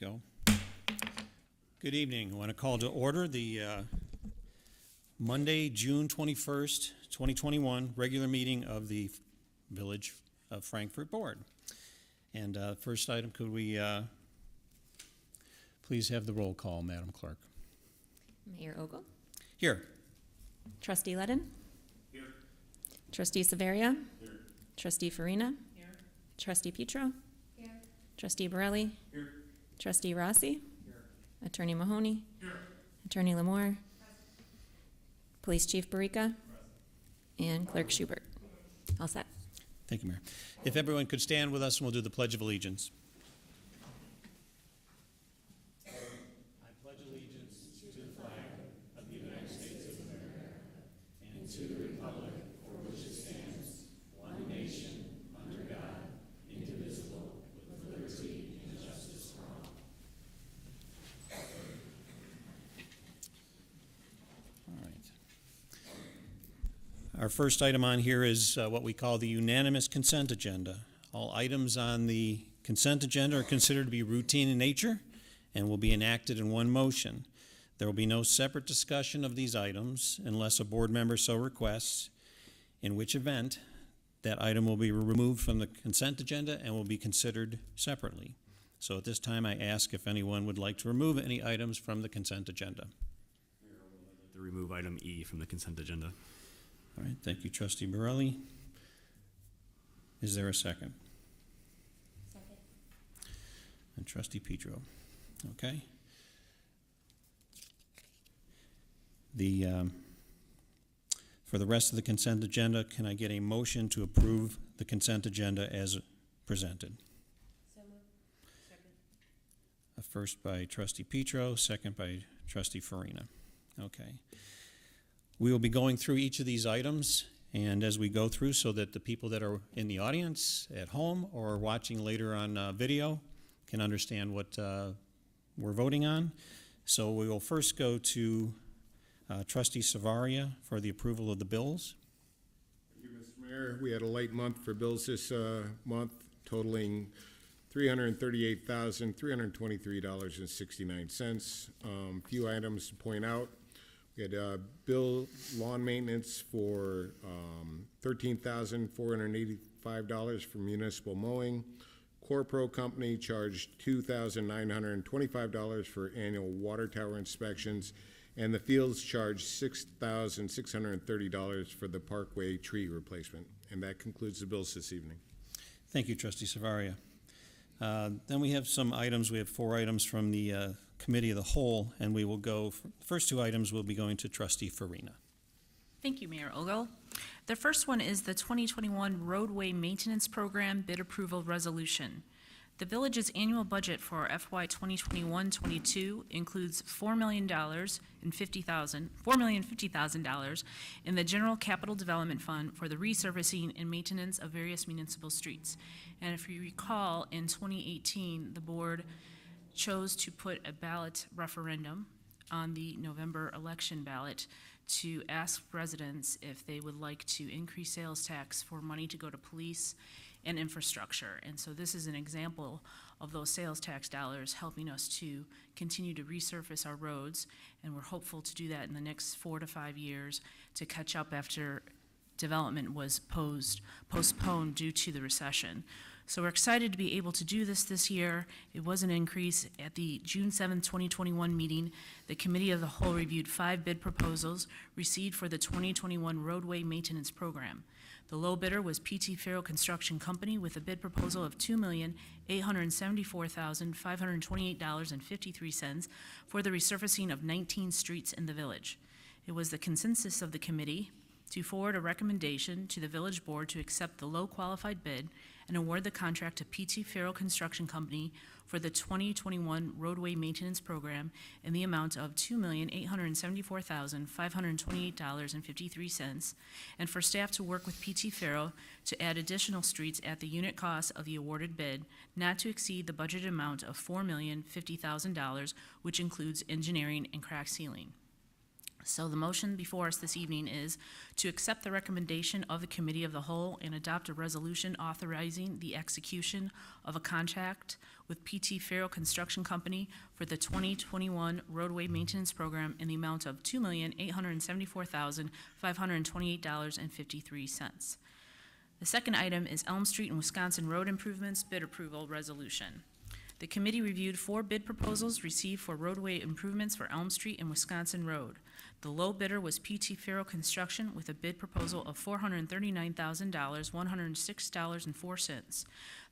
go. Good evening. I want to call to order the Monday, June 21st, 2021 regular meeting of the Village of Frankfort Board. And first item, could we please have the roll call, Madam Clerk? Mayor Ogle? Here. Trustee Ledden? Here. Trustee Severia? Here. Trustee Farina? Here. Trustee Petro? Here. Trustee Borelli? Here. Trustee Rossi? Here. Attorney Mahoney? Here. Attorney Lamore? Police Chief Barica? And Clerk Schubert. All set. Thank you, Mayor. If everyone could stand with us, and we'll do the Pledge of Allegiance. I pledge allegiance to the flag of the United States of America and to the republic for which it stands, one nation, under God, indivisible, with liberty and justice for all. All right. Our first item on here is what we call the unanimous consent agenda. All items on the consent agenda are considered to be routine in nature and will be enacted in one motion. There will be no separate discussion of these items unless a board member so requests, in which event that item will be removed from the consent agenda and will be considered separately. So at this time, I ask if anyone would like to remove any items from the consent agenda. Mayor, I would like to remove item E from the consent agenda. All right, thank you, Trustee Borelli. Is there a second? Second. And Trustee Petro. Okay. For the rest of the consent agenda, can I get a motion to approve the consent agenda as presented? So moved. Second. A first by Trustee Petro, second by Trustee Farina. Okay. We will be going through each of these items, and as we go through, so that the people that are in the audience, at home, or watching later on video can understand what we're voting on. So we will first go to Trustee Savaria for the approval of the bills. Thank you, Mr. Mayor. We had a light month for bills this month, totaling $338,323.69. Few items to point out. We had bill lawn maintenance for $13,485 for municipal mowing. CorPro Company charged $2,925 for annual water tower inspections, and the fields charged $6,630 for the parkway tree replacement. And that concludes the bills this evening. Thank you, Trustee Savaria. Then we have some items. We have 4 items from the Committee of the Whole, and we will go, the first 2 items will be going to Trustee Farina. Thank you, Mayor Ogle. The first one is the 2021 Roadway Maintenance Program Bid Approval Resolution. The village's annual budget for FY 2021-22 includes $4,050,000 in the General Capital Development Fund for the resurfacing and maintenance of various municipal streets. And if you recall, in 2018, the board chose to put a ballot referendum on the November election ballot to ask residents if they would like to increase sales tax for money to go to police and infrastructure. And so this is an example of those sales tax dollars helping us to continue to resurface our roads, and we're hopeful to do that in the next 4 to 5 years to catch up after development was postponed due to the recession. So we're excited to be able to do this year. It was an increase. At the June 7, 2021 meeting, the Committee of the Whole reviewed 5 bid proposals received for the 2021 Roadway Maintenance Program. The low bidder was PT Payroll Construction Company with a bid proposal of $2,874,528.53 for the resurfacing of 19 streets in the village. It was the consensus of the committee to forward a recommendation to the village board to accept the low qualified bid and award the contract to PT Payroll Construction Company for the 2021 roadway maintenance program in the amount of $2,874,528.53, and for staff to work with PT Payroll to add additional streets at the unit cost of the awarded bid, not to exceed the budgeted amount of $4,050,000, which includes engineering and crack sealing. So the motion before us this evening is to accept the recommendation of the Committee of the Whole and adopt a resolution authorizing the execution of a contract with PT Farrell Construction Company for the 2021 roadway maintenance program in the amount of $2,874,528.53. The second item is Elm Street and Wisconsin Road Improvements Bid Approval Resolution. The committee reviewed 4 bid proposals received for roadway improvements for Elm Street and Wisconsin Road. The low bidder was PT Farrell Construction with a bid proposal of $439,106.04.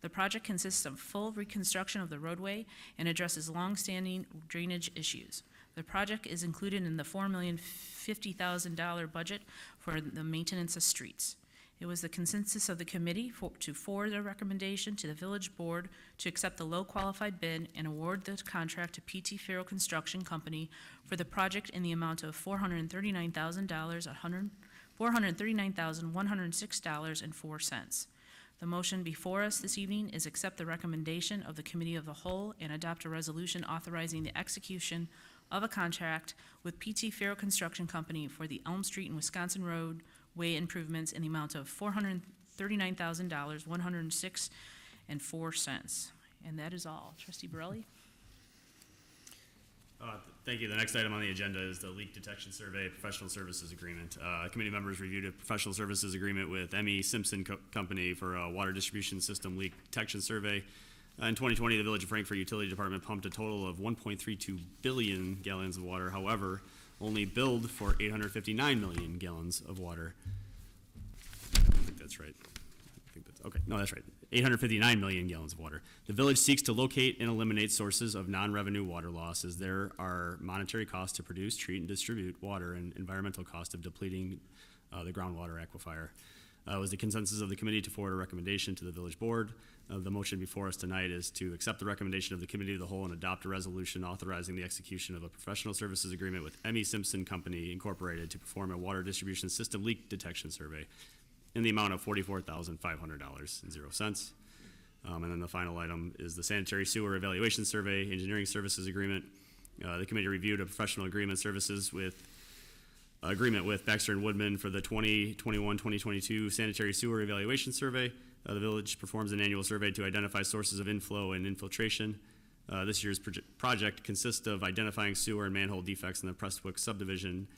The project consists of full reconstruction of the roadway and addresses long-standing drainage issues. The project is included in the $4,050,000 budget for the maintenance of streets. It was the consensus of the committee to forward the recommendation to the village board to accept the low qualified bid and award the contract to PT Farrell Construction Company for the project in the amount of $439,106.04. The motion before us this evening is accept the recommendation of the Committee of the Whole and adopt a resolution authorizing the execution of a contract with PT Farrell Construction Company for the Elm Street and Wisconsin Road way improvements in the amount of $439,106.04. And that is all. Trustee Borelli? Thank you. The next item on the agenda is the leak detection survey professional services agreement. Committee members reviewed a professional services agreement with M.E. Simpson Company for a water distribution system leak detection survey. In 2020, the Village of Frankfort Utility Department pumped a total of 1.32 billion gallons of water. However, only billed for 859 million gallons of water. I think that's right. That's right. 859 million gallons of water. The village seeks to locate and eliminate sources of non-revenue water loss, as there are monetary costs to produce, treat, and distribute water and environmental cost of depleting the groundwater aquifer. It was the consensus of the committee to forward a recommendation to the village board. The motion before us tonight is to accept the recommendation of the Committee of the Whole and adopt a resolution authorizing the execution of a professional services agreement with M.E. Simpson Company Incorporated to perform a water distribution system leak detection survey in the amount of $44,500.00. And then the final item is the sanitary sewer evaluation survey engineering services agreement. The committee reviewed a professional agreement with Baxter and Woodman for the 2021-2022 sanitary sewer evaluation survey. The village performs an annual survey to identify sources of inflow and infiltration. This year's project consists of identifying sewer and manhole defects in the Prestwick subdivision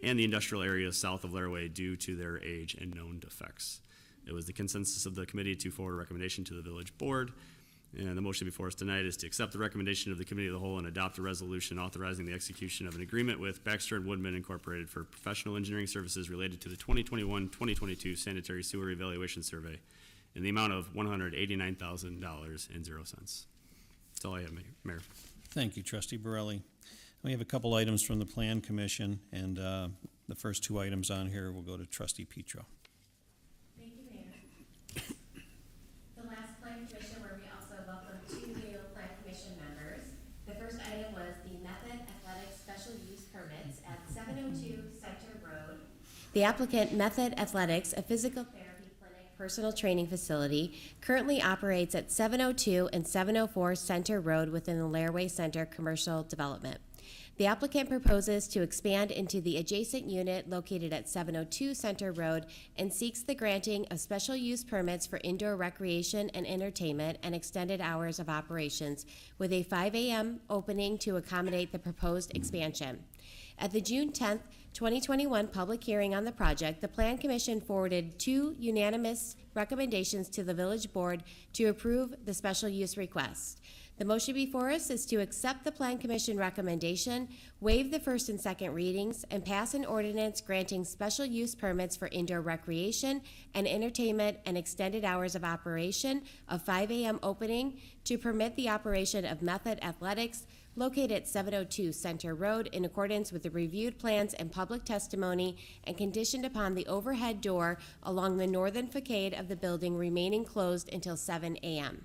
and the industrial areas south of Laraway due to their age and known defects. It was the consensus of the committee to forward a recommendation to the village board. And the motion before us tonight is to accept the recommendation of the Committee of the Whole and adopt a resolution authorizing the execution of an agreement with Baxter and Woodman Incorporated for professional engineering services related to the 2021-2022 sanitary sewer evaluation survey in the amount of $189,000.00. That's all I have, Mayor. Thank you, Trustee Borelli. We have a couple items from the Plan Commission, and the first 2 items on here will go to Trustee Petro. Thank you, Mayor. The last Plan Commission, where we also welcomed 2 new Plan Commission members. The first item was the Method Athletics Special Use Permits at 702 Center Road. The applicant, Method Athletics, a physical therapy clinic personal training facility, currently operates at 702 and 704 Center Road within the Laraway Center Commercial Development. The applicant proposes to expand into the adjacent unit located at 702 Center Road and seeks the granting of special use permits for indoor recreation and entertainment and extended hours of operations with a 5 a.m. opening to accommodate the proposed expansion. At the June 10th, 2021 public hearing on the project, the Plan Commission forwarded 2 unanimous recommendations to the Village Board to approve the special use request. The motion before us is to accept the Plan Commission recommendation, waive the first and second readings, and pass an ordinance granting special use permits for indoor recreation and entertainment and extended hours of operation of 5 a.m. opening to permit the operation of Method Athletics located at 702 Center Road in accordance with the reviewed plans and public testimony and conditioned upon the overhead door along the northern facade of the building remaining closed until 7 a.m.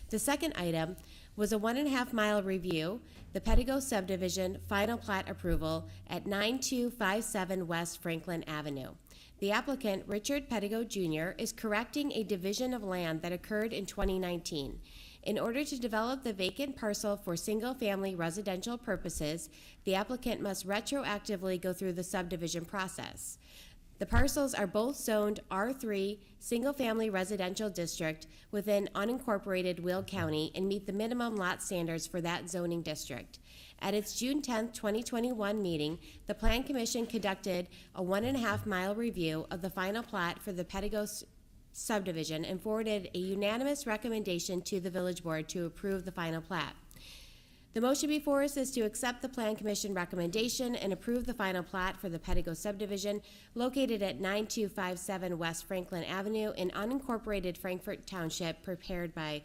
The second item was a 1.5-mile review, the Pedigo subdivision final plat approval at 9257 West Franklin Avenue. The applicant, Richard Pedigo Jr., is correcting a division of land that occurred in 2019. In order to develop the vacant parcel for single-family residential purposes, the applicant must retroactively go through the subdivision process. The parcels are both zoned R3 Single Family Residential District within unincorporated Will County and meet the minimum lot standards for that zoning district. At its June 10, 2021 meeting, the Plan Commission conducted a 1.5-mile review of the final plat for the Pettigrew subdivision and forwarded a unanimous recommendation to the village board to approve the final plat. The motion before us is to accept the Plan Commission recommendation and approve the final plat for the Pettigrew subdivision located at 9257 West Franklin Avenue in unincorporated Frankfort Township, prepared by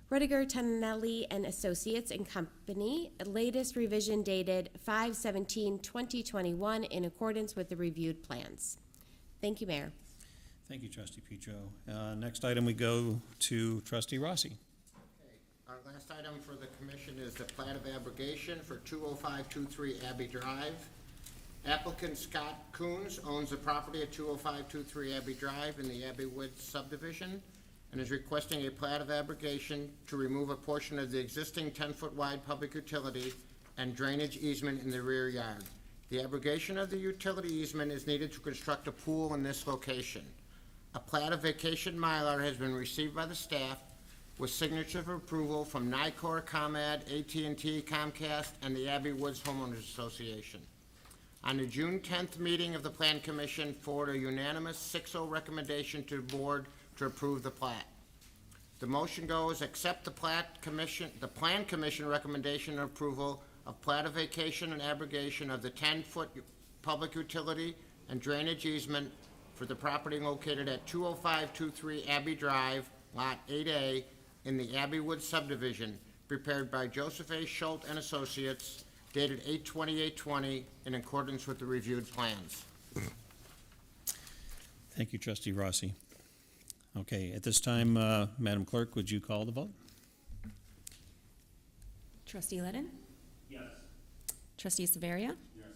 Rudiger Tonelli and Associates and Company, latest revision dated 5/17/2021 in accordance with the reviewed plans. Thank you, Mayor. Thank you, Trustee Petro. Next item, we go to Trustee Rossi. Our last item for the commission is the plat of abrogation for 20523 Abbey Drive. Applicant Scott Coons owns the property at 20523 Abbey Drive in the Abbey Woods subdivision and is requesting a plat of abrogation to remove a portion of the existing 10-foot wide public utility and drainage easement in the rear yard. The abrogation of the utility easement is needed to construct a pool in this location. A plat of vacation Mylar has been received by the staff with signature of approval from Nicor, ComEd, AT&T, Comcast, and the Abbey Woods Homeowners Association. On the June 10th meeting of the Plan Commission, forwarded a unanimous 6-0 recommendation to the board to approve the plat. The motion goes, accept the Plan Commission recommendation and approval of plat of vacation and abrogation of the 10-foot public utility and drainage easement for the property located at 20523 Abbey Drive, Lot 8A, in the Abbey Woods subdivision, prepared by Joseph A. Schultz and Associates, dated 8/28/20, in accordance with the reviewed plans. Thank you, Trustee Rossi. Okay, at this time, Madam Clerk, would you call the vote? Trustee Letton? Yes. Trustee Severia? Yes.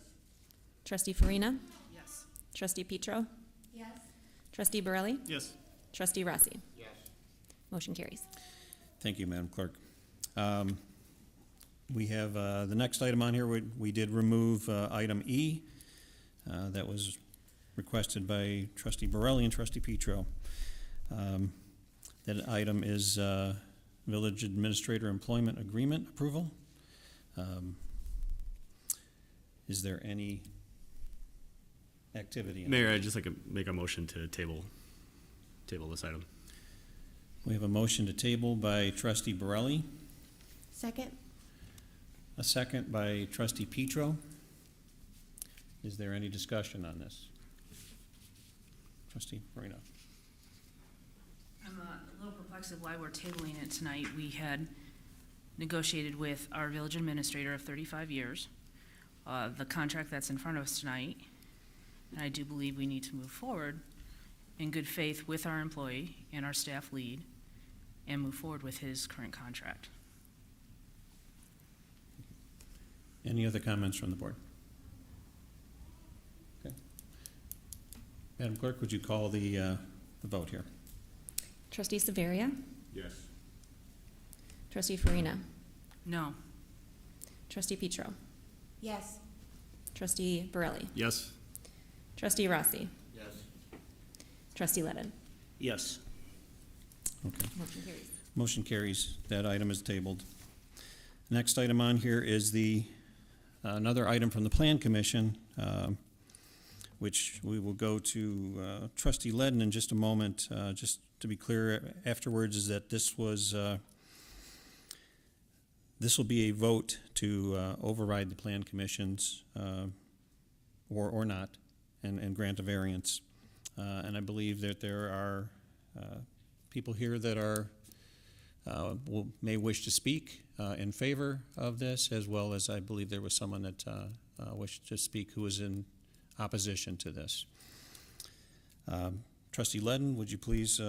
Trustee Farina? Yes. Trustee Petro? Yes. Trustee Borelli? Yes. Trustee Rossi? Yes. Motion carries. Thank you, Madam Clerk. We have the next item on here. We did remove item E. That was requested by Trustee Borelli and Trustee Petro. That item is Village Administrator Employment Agreement approval. Is there any activity in Mayor, I'd just like to make a motion to table this item. We have a motion to table by Trustee Borelli, Second? a second by Trustee Petro. Is there any discussion on this? Trustee Farina. I'm a little perplexed of why we're tabling it tonight. We had negotiated with our village administrator of 35 years, the contract that's in front of us tonight, and I do believe we need to move forward in good faith with our employee and our staff lead and move forward with his current contract. Any other comments from the board? Okay. Madam Clerk, would you call the vote here? Trustee Severia? Yes. Trustee Farina? No. Trustee Petro? Yes. Trustee Borelli? Yes. Trustee Rossi? Yes. Trustee Letton? Yes. Okay. Motion carries. Motion carries. That item is tabled. Next item on here is another item from the Plan Commission, which we will go to Trustee Ledden in just a moment. Just to be clear afterwards is that this will be a vote to override the Plan Commission's or not and grant a variance. And I believe that there are people here that may wish to speak in favor of this, as well as I believe there was someone that wished to speak who was in opposition to this. Trustee Ledden, would you please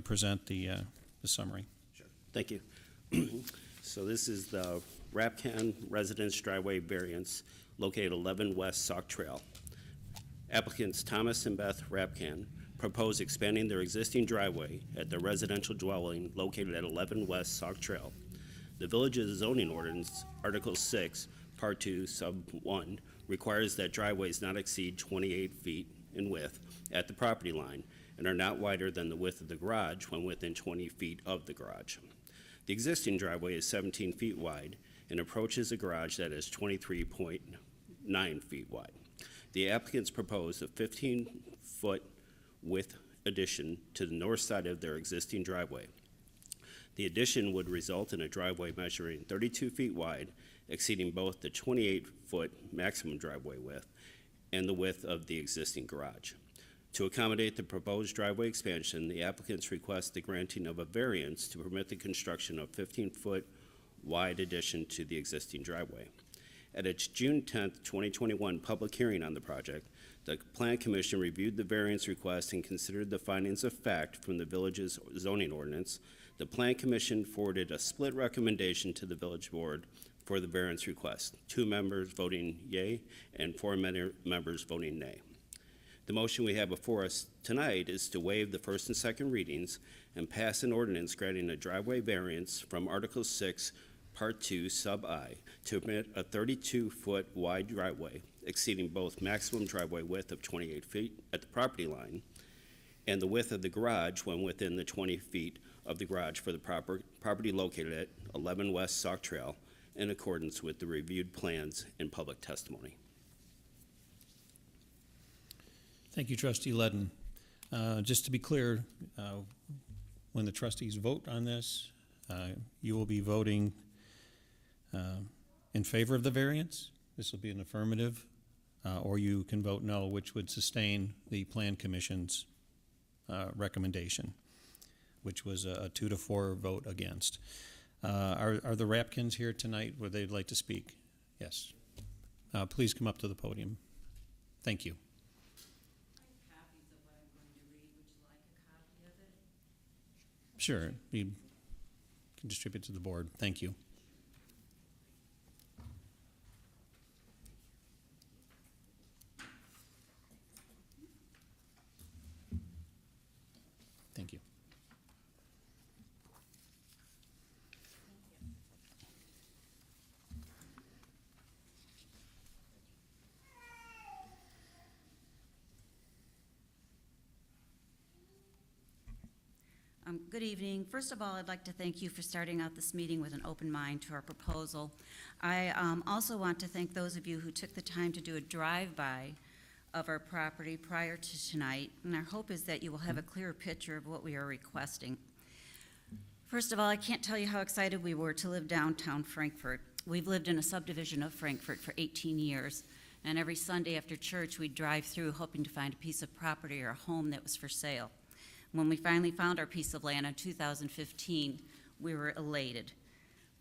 present the summary? Sure. Thank you. So this is the Rapcan Residence Driveway Variance located 11 West Sauk Trail. Applicants Thomas and Beth Rapcan, propose expanding their existing driveway at the residential dwelling located at 11 West Sauk Trail. The village's zoning ordinance, Article 6, Part 2, Sub 1, requires that driveways not exceed 28 feet in width at the property line and are not wider than the width of the garage when within 20 feet of the garage. The existing driveway is 17 feet wide and approaches a garage that is 23.9 feet wide. The applicants propose a 15-foot width addition to the north side of their existing driveway. The addition would result in a driveway measuring 32 feet wide, exceeding both the 28-foot maximum driveway width and the width of the existing garage. To accommodate the proposed driveway expansion, the applicants request the granting of a variance to permit the construction of 15-foot wide addition to the existing driveway. At its June 10th, 2021 public hearing on the project, the Plan Commission reviewed the variance request and considered the findings of fact from the village's zoning ordinance. The Plan Commission forwarded a split recommendation to the village board for the variance request, 2 members voting yea and 4 members voting nay. The motion we have before us tonight is to waive the first and second readings and pass an ordinance granting a driveway variance from Article 6, Part 2, Sub I, to permit a 32-foot wide driveway exceeding both maximum driveway width of 28 feet at the property line and the width of the garage when within the 20 feet of the garage for the property located at 11 West Sauk Trail in accordance with the reviewed plans and public testimony. Thank you, Trustee Ledden. Just to be clear, when the trustees vote on this, you will be voting in favor of the variance. This will be an affirmative, or you can vote no, which would sustain the Plan Commission's recommendation, which was a 2-4 vote against. Are the Rapkins here tonight where they'd like to speak? Yes. Please come up to the podium. Thank you. Copies of what I'm going to read. Would you like a copy of it? Sure. You can distribute to the board. Thank you. Thank you. Good evening. First of all, I'd like to thank you for starting out this meeting with an open mind to our proposal. I also want to thank those of you who took the time to do a drive-by of our property prior to tonight, and our hope is that you will have a clearer picture of what we are requesting. First of all, I can't tell you how excited we were to live downtown Frankfort. We've lived in a subdivision of Frankfort for 18 years, and every Sunday after church, we'd drive through hoping to find a piece of property or a home that was for sale. When we finally found our piece of land in 2015, we were elated.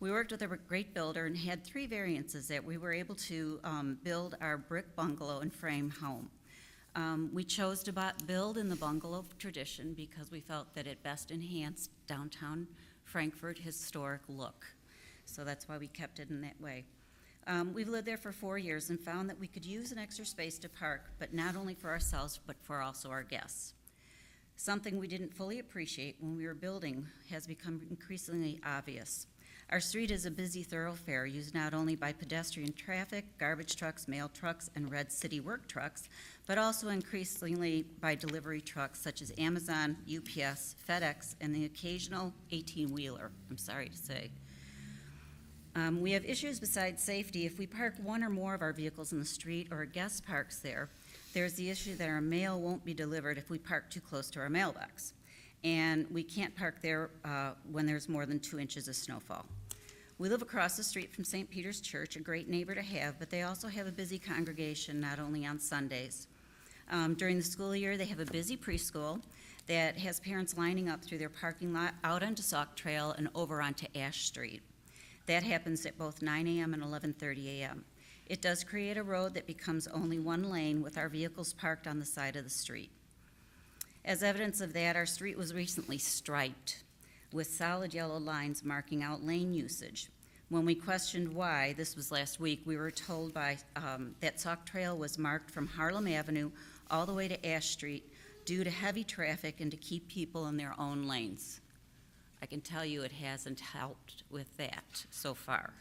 We worked with a great builder and had 3 variances that we were able to build our brick bungalow and frame home. We chose to build in the bungalow tradition because we felt that it best enhanced downtown Frankfort historic look. So that's why we kept it in that way. We've lived there for 4 years and found that we could use an extra space to park, but not only for ourselves, but for also our guests. Something we didn't fully appreciate when we were building has become increasingly obvious. Our street is a busy thoroughfare used not only by pedestrian traffic, garbage trucks, mail trucks, and red city work trucks, but also increasingly by delivery trucks such as Amazon, UPS, FedEx, and the occasional 18-wheeler, I'm sorry to say. We have issues besides safety. If we park 1 or more of our vehicles in the street or a guest parks there, there's the issue that our mail won't be delivered if we park too close to our mailbox. And we can't park there when there's more than 2 inches of snowfall. We live across the street from St. Peter's Church, a great neighbor to have, but they also have a busy congregation, not only on Sundays. During the school year, they have a busy preschool that has parents lining up through their parking lot out onto Sauk Trail and over onto Ash Street. That happens at both 9 a.m. and 11:30 a.m. It does create a road that becomes only 1 lane with our vehicles parked on the side of the street. As evidence of that, our street was recently striped with solid yellow lines marking out lane usage. When we questioned why, this was last week, we were told by that Sauk Trail was marked from Harlem Avenue all the way to Ash Street due to heavy traffic and to keep people in their own lanes. I can tell you it hasn't helped with that so far.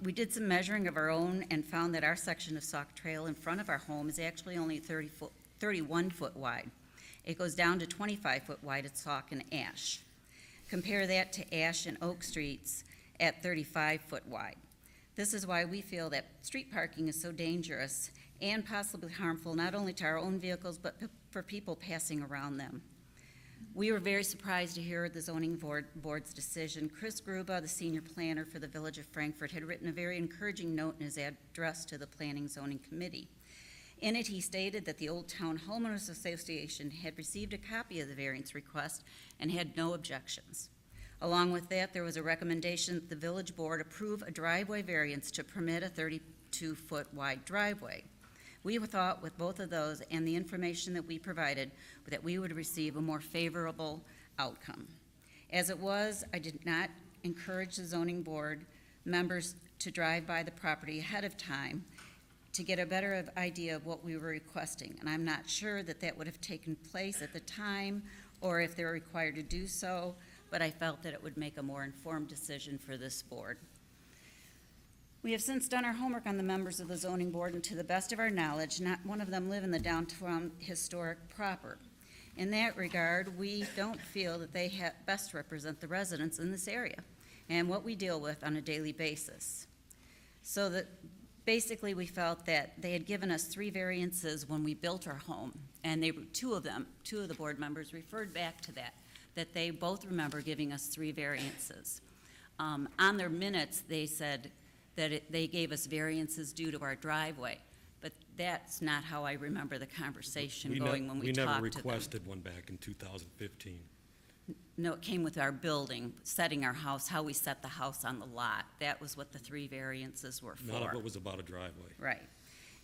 We did some measuring of our own and found that our section of Sauk Trail in front of our home is actually only 31 foot wide. It goes down to 25 foot wide at Sauk and Ash. Compare that to Ash and Oak Streets at 35 foot wide. This is why we feel that street parking is so dangerous and possibly harmful not only to our own vehicles but for people passing around them. We were very surprised to hear the zoning board's decision. Chris Gruba, the senior planner for the Village of Frankfort, had written a very encouraging note in his address to the Planning Zoning Committee. In it, he stated that the Old Town Homeowners Association had received a copy of the variance request and had no objections. Along with that, there was a recommendation that the village board approve a driveway variance to permit a 32-foot wide driveway. We thought with both of those and the information that we provided that we would receive a more favorable outcome. As it was, I did not encourage the zoning board members to drive by the property ahead of time to get a better idea of what we were requesting. And I'm not sure that that would have taken place at the time or if they were required to do so, but I felt that it would make a more informed decision for this board. We have since done our homework on the members of the zoning board, and to the best of our knowledge, not one of them live in the downtown historic proper. In that regard, we don't feel that they best represent the residents in this area and what we deal with on a daily basis. So that basically we felt that they had given us 3 variances when we built our home, and two of the board members referred back to that they both remember giving us 3 variances. On their minutes, they said that they gave us variances due to our driveway, but that's not how I remember the conversation going when we talked to them. We never requested one back in 2015. No, it came with our building, setting our house, how we set the house on the lot. That was what the 3 variances were for. None of it was about a driveway. Right.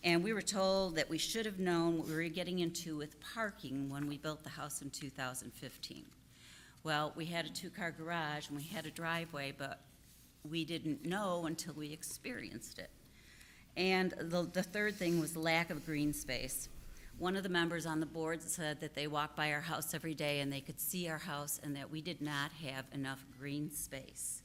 And we were told that we should have known what we were getting into with parking when we built the house in 2015. Well, we had a 2-car garage and we had a driveway, but we didn't know until we experienced it. And the third thing was lack of green space. One of the members on the board said that they walk by our house every day and they could see our house and that we did not have enough green space.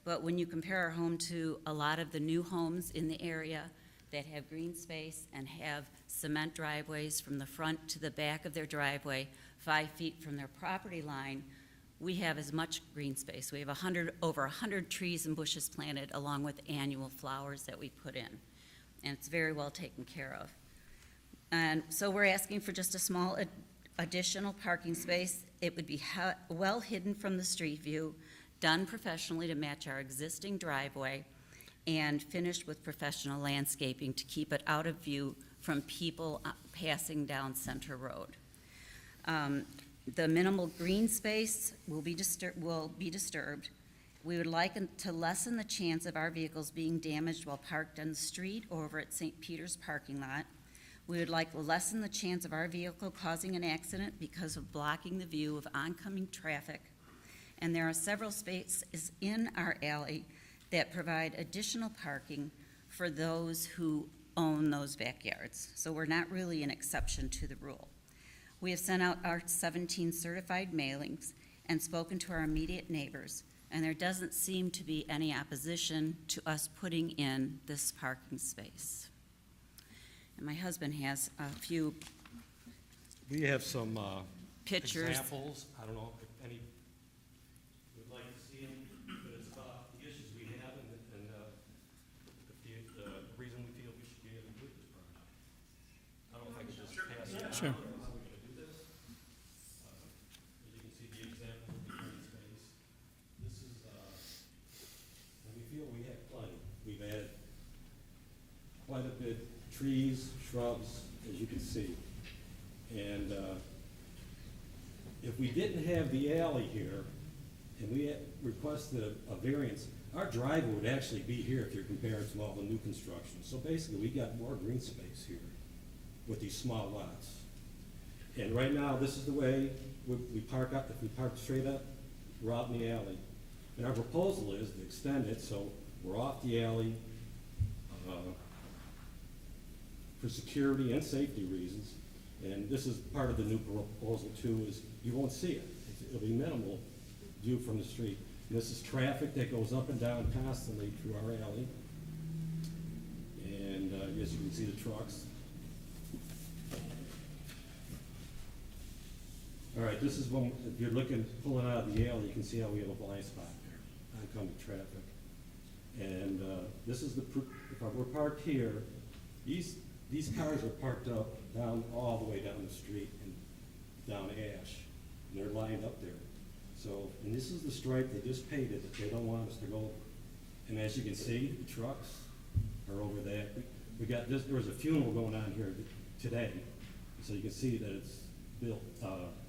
But when you compare our home to a lot of the new homes in the area that have green space and have cement driveways from the front to the back of their driveway, 5 feet from their property line, we have as much green space. We have over 100 trees and bushes planted along with annual flowers that we put in. And it's very well taken care of. And so we're asking for just a small additional parking space. It would be well hidden from the street view, done professionally to match our existing driveway, and finished with professional landscaping to keep it out of view from people passing down Center Road. The minimal green space will be disturbed. We would like to lessen the chance of our vehicles being damaged while parked on the street or over at St. Peter's parking lot. We would like to lessen the chance of our vehicle causing an accident because of blocking the view of oncoming traffic. And there are several spaces in our alley that provide additional parking for those who own those backyards. So we're not really an exception to the rule. We have sent out our 17 certified mailings and spoken to our immediate neighbors, and there doesn't seem to be any opposition to us putting in this parking space. And my husband has a few We have some pictures. examples. I don't know if any would like to see them, but it's about the issues we have and the reason we feel we should be able to do this project. I don't know if I could just pass it out. Sure. How we're gonna do this. As you can see the example of the green space. This is, and we feel we have plenty. We've added quite a bit, trees, shrubs, as you can see. And if we didn't have the alley here, and we had requested a variance, our driveway would actually be here if you're comparing to all the new construction. So basically, we got more green space here with these small lots. And right now, this is the way we park up. If we park straight up, we're out in the alley. And our proposal is to extend it so we're off the alley for security and safety reasons. And this is part of the new proposal too, is you won't see it. It'll be minimal view from the street. And this is traffic that goes up and down constantly through our alley. And as you can see the trucks. All right, this is when, if you're looking, pulling out of the alley, you can see how we have a blind spot there, oncoming traffic. And this is the, if we're parked here, these cars are parked up down, all the way down the street and down Ash, and they're lined up there. So, and this is the stripe, they just painted that they don't want us to go over. And as you can see, the trucks are over there. We got this, there was a funeral going on here today, so you can see that it's built,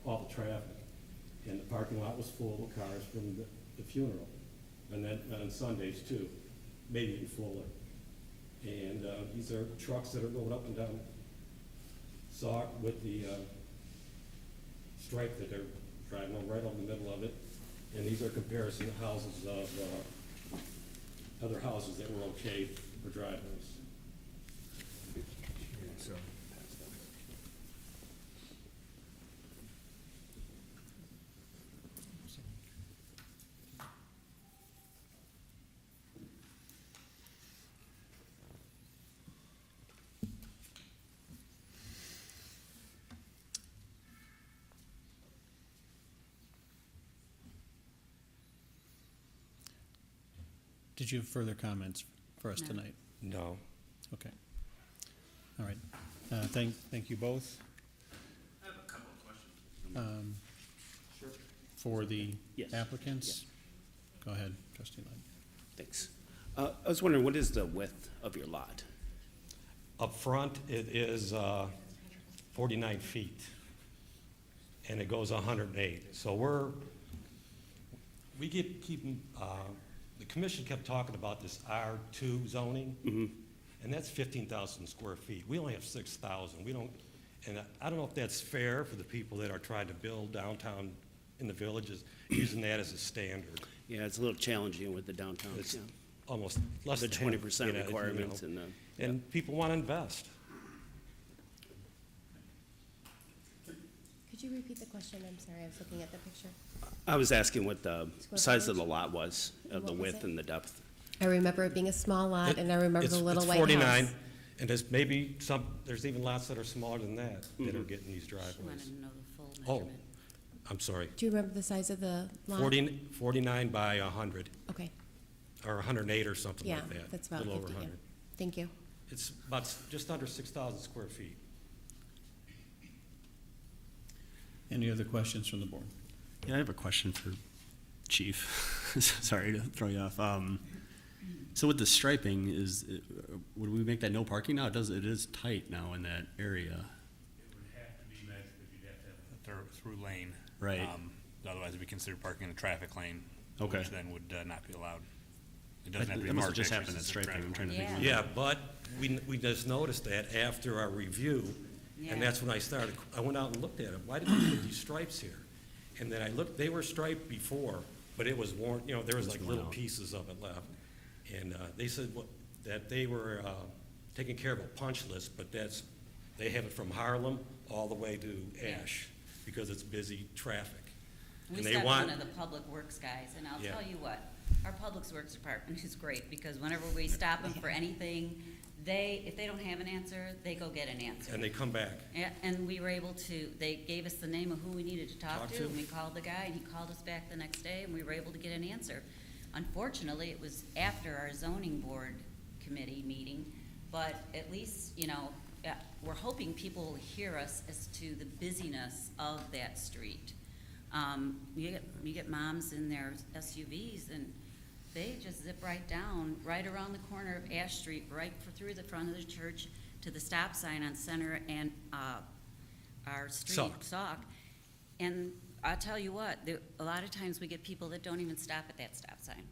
all the traffic. And the parking lot was full of cars from the funeral. And then on Sundays too, maybe even fuller. And these are trucks that are going up and down Sauk with the stripe that they're driving on right over the middle of it. And these are comparison to houses of other houses that were okay for driveways. Did you have further comments for us No. tonight? No. Okay. All right. Thank you both. I have a couple of questions. For the Yes. applicants? Go ahead, trustee Lund. Thanks. I was wondering, what is the width of your lot? Up front, it is 49 feet, and it goes 108. So we keep the commission kept talking about this R2 zoning, and that's 15,000 square feet. We only have 6,000. We don't, and I don't know if that's fair for the people that are trying to build downtown in the villages, using that as a standard. Yeah, it's a little challenging with the downtown. It's Yeah. almost less The than 20% half, requirements you know. and And people want to invest. Could you repeat the question? I'm sorry, I was looking at the picture. I was asking what the Square size of footage? the lot was, of the What was width it? and the depth. I remember it being a small lot, and I remember the little It's white 49, house. and there's maybe there's even lots that are smaller than that that are getting these She wanted driveways. to know the full Oh, measurement. I'm sorry, Do you remember the size of the lot? 49 by 100, Okay, or 108 or something yeah, like that. that's about A little over 50, yeah. 100. Thank you. It's about just under 6,000 square feet. Any other questions from the board? Yeah, I have a question for Chief. Sorry to throw you off. So with the striping, would we make that no parking now? It is tight now in that area. It would have to be measured because you'd have to have a through lane. Right. Otherwise, it'd be considered parking in a traffic lane. Okay. Which then would not be allowed. It doesn't have to be That must have marked. just actually, happened at it's a striping. traffic I'm trying to lane. think. Yeah. Yeah, but we just noticed that after our review, Yeah. and that's when I went out and looked at it. Why did we put these stripes here? And then I looked, they were striped before, but it was worn, there was like worn little out. pieces of it left. And they said that they were taking care of a punch list, but they have it from Harlem all the way to Ash, because it's busy traffic. We And they sent want- one of the public works guys, and I'll Yeah. tell you what, our public works department is great, because whenever we stop them for anything, if they don't have an answer, they go get an answer. And they come back. Yeah, and we were able to, they gave us the name of who we needed to talk Talk to, to. and we called the guy, and he called us back the next day, and we were able to get an answer. Unfortunately, it was after our zoning board committee meeting, but at least, we're hoping people will hear us as to the busyness of that street. You get moms in their SUVs, and they just zip right down, right around the corner of Ash Street, right through the front of the church to the stop sign on Center and our street, Sauk. Sauk. And I'll tell you what, a lot of times we get people that don't even stop at that stop sign.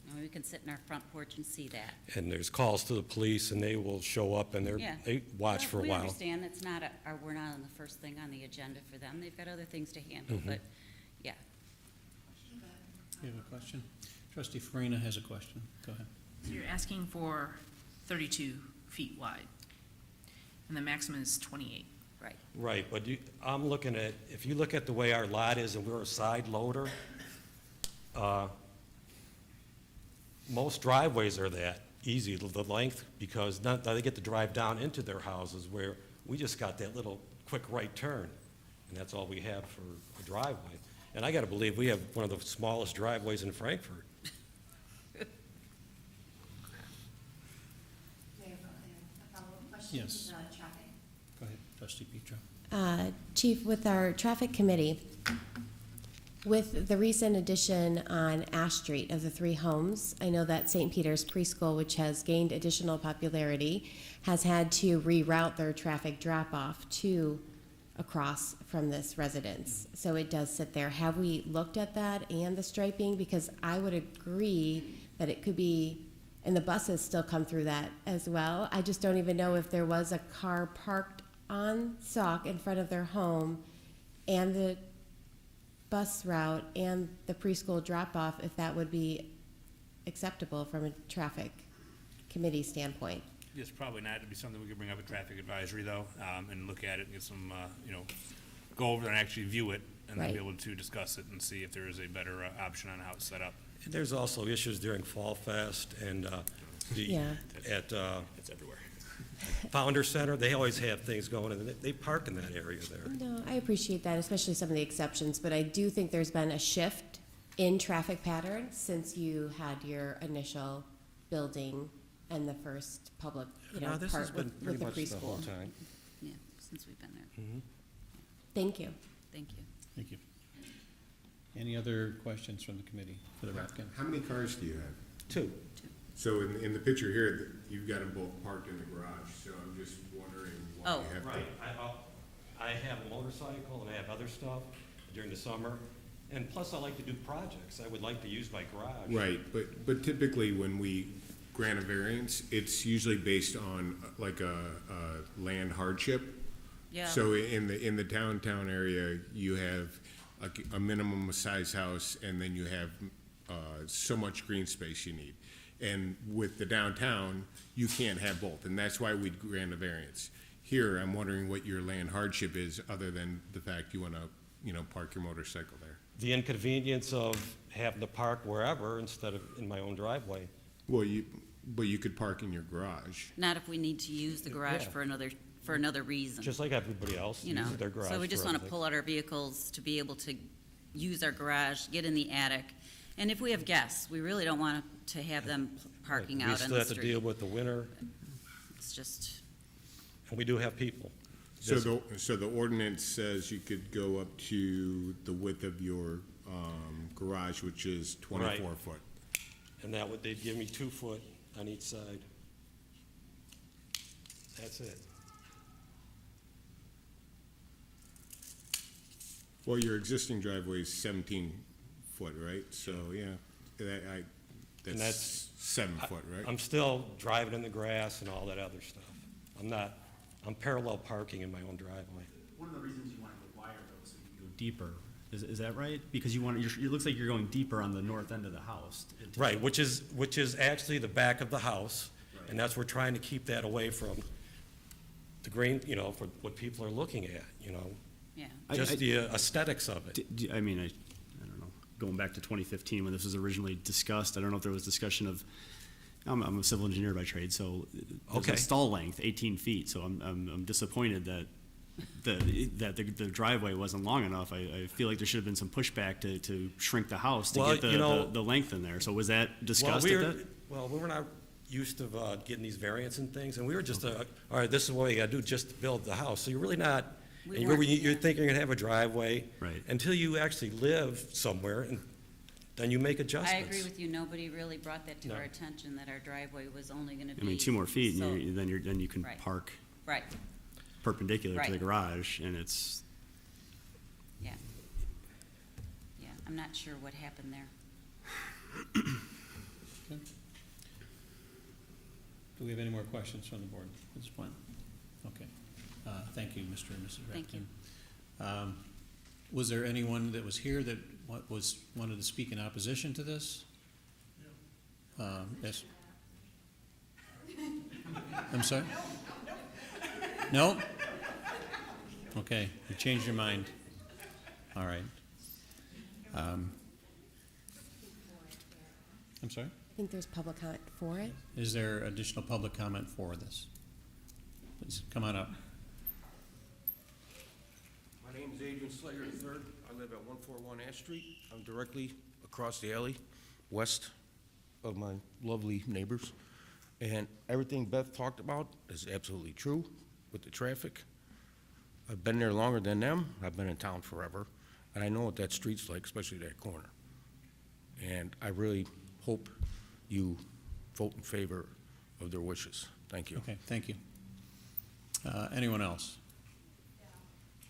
And we can sit in our front porch and see that. And there's calls to the police, and they will show up, and Yeah. they watch for a We while. understand it's not we're not on the first thing on the agenda for them. They've got other things to handle, Mm-hmm. but, yeah. You have a question? Trustee Farina has a question. Go ahead. So you're asking for 32 feet wide, and the maximum is 28. Right. Right, but I'm looking at, if you look at the way our lot is and we're a side loader, most driveways are that easy, the length, because now they get to drive down into their houses where we just got that little quick right turn, and that's all we have for a driveway. And I gotta believe we have one of the smallest driveways in Frankfort. We have a follow-up question. Yes. Traffic. Go ahead, trustee Petro. Chief, with our traffic committee, with the recent addition on Ash Street of the 3 homes, I know that St. Peter's Preschool, which has gained additional popularity, has had to reroute their traffic drop-off to across from this residence. So it does sit there. Have we looked at that and the striping? Because I would agree that it could be, and the buses still come through that as well. I just don't even know if there was a car parked on Sauk in front of their home and the bus route and the preschool drop-off, if that would be acceptable from a traffic committee standpoint. It's probably not. It'd be something we could bring up at traffic advisory though, and look at it and get some, go over and actually view it and then be Right. able to discuss it and see if there is a better option on how it's set up. And there's also issues during Fall Fest and Yeah. at It's everywhere. Founder Center, they always have things going, and they park in that area there. No, I appreciate that, especially some of the exceptions, but I do think there's been a shift in traffic patterns since you had your initial building and the first public, No, this has part been with pretty the much the whole preschool. time. Yeah, since we've been there. Thank you. Thank you. Thank you. Any other questions from the committee for the applicant? How many cars do you have? 2. So in the picture here, you've got them both parked in the garage, so I'm just wondering why Oh. you have. Right, I have a motorcycle and I have other stuff during the summer, and plus I like to do projects. I would like to use my garage. Right, but typically when we grant a variance, it's usually based on like a land hardship. Yeah. So in the downtown area, you have a minimum size house, and then you have so much green space you need. And with the downtown, you can't have both, and that's why we'd grant a variance. Here, I'm wondering what your land hardship is, other than the fact you want to, park your motorcycle there. The inconvenience of having to park wherever instead of in my own driveway. Well, you could park in your garage. Not if we need to use the garage Yeah. for another reason. Just like everybody else You know, uses their garage. so we just for want to everything. pull out our vehicles to be able to use our garage, get in the attic. And if we have guests, we really don't want to have them parking We out on still the have to deal street. with the winter, It's just, and we do have people. So the ordinance says you could go up to the width of your garage, which is 24 foot. And they'd give me 2 foot on each side. That's it. Well, your existing driveway is 17 foot, right? So, yeah, And that's that's- 7 foot, right? I'm still driving in the grass and all that other stuff. I'm parallel parking in my own driveway. One of the reasons you want to go wider though, so you can go deeper. Is that right? Because it looks like you're going deeper on the north end of the house. Right, which is actually the back of the house, and that's, we're trying to keep that away from the green, for what people are looking at, yeah. just the aesthetics of it. I mean, I don't know, going back to 2015 when this was originally discussed, I don't know if there was discussion of, I'm a civil engineer by trade, so there's Okay. a stall length, 18 feet, so I'm disappointed that the driveway wasn't long enough. I feel like there should have been some pushback to shrink the house to Well, get the length in there. So was that discussed at that? Well, we were not used to getting these variants and things, and we were just, all right, this is what you gotta do just to build the house. So you're really not, We and weren't, you're yeah. thinking you're gonna have a driveway. Right. Until you actually live somewhere, and then you make I adjustments. agree with you. Nobody really brought that to No. our attention, that our driveway was only going to be. I mean, 2 more feet, so- and then you can Right. park Right, perpendicular to the Right. garage, and it's, yeah. Yeah, I'm not sure what happened there. Do we have any more questions from the board at this point? Okay. Thank you, Mr. and Mrs. Thank you. Rapkin. Was there anyone that was here that wanted to speak in opposition to this? Yes. I'm sorry? No? Okay, you changed your mind. All right. I'm sorry? I think there's public comment for it. Is there additional public comment for this? Please, come on up. My name is Adrian Slater III. I live at 141 Ash Street. I'm directly across the alley, west of my lovely neighbors. And everything Beth talked about is absolutely true with the traffic. I've been there longer than them. I've been in town forever. And I know what that street's like, especially that corner. And I really hope you vote in favor of their wishes. Thank you. Okay, thank you. Anyone else?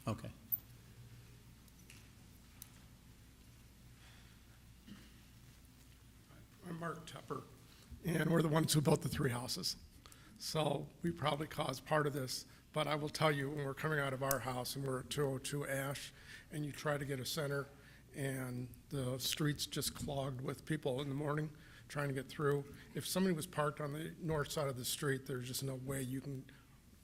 Okay. I'm Mark Tepper, and we're the ones who built the three houses. So we probably caused part of this, but I will tell you, when we're coming out of our house and we're at 202 Ash, and you try to get a center, and the street's just clogged with people in the morning trying to get through. If somebody was parked on the north side of the street, there's just no way you can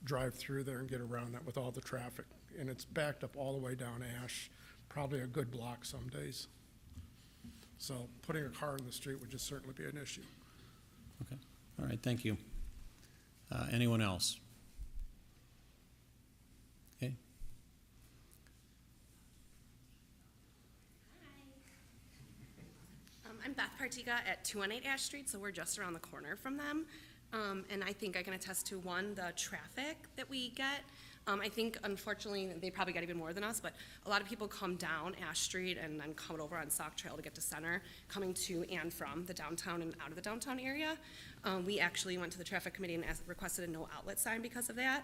drive through there and get around that with all the traffic. And it's backed up all the way down Ash, probably a good block some days. So putting a car in the street would just certainly be an issue. Okay. All right, thank you. Anyone else? Okay. I'm Beth Partiga at 218 Ash Street, so we're just around the corner from them. And I think I can attest to, one, the traffic that we get. I think, unfortunately, they probably get even more than us, but a lot of people come down Ash Street and then come over on Sauk Trail to get to Center, coming to and from the downtown and out of the downtown area. We actually went to the traffic committee and requested a no outlet sign because of that,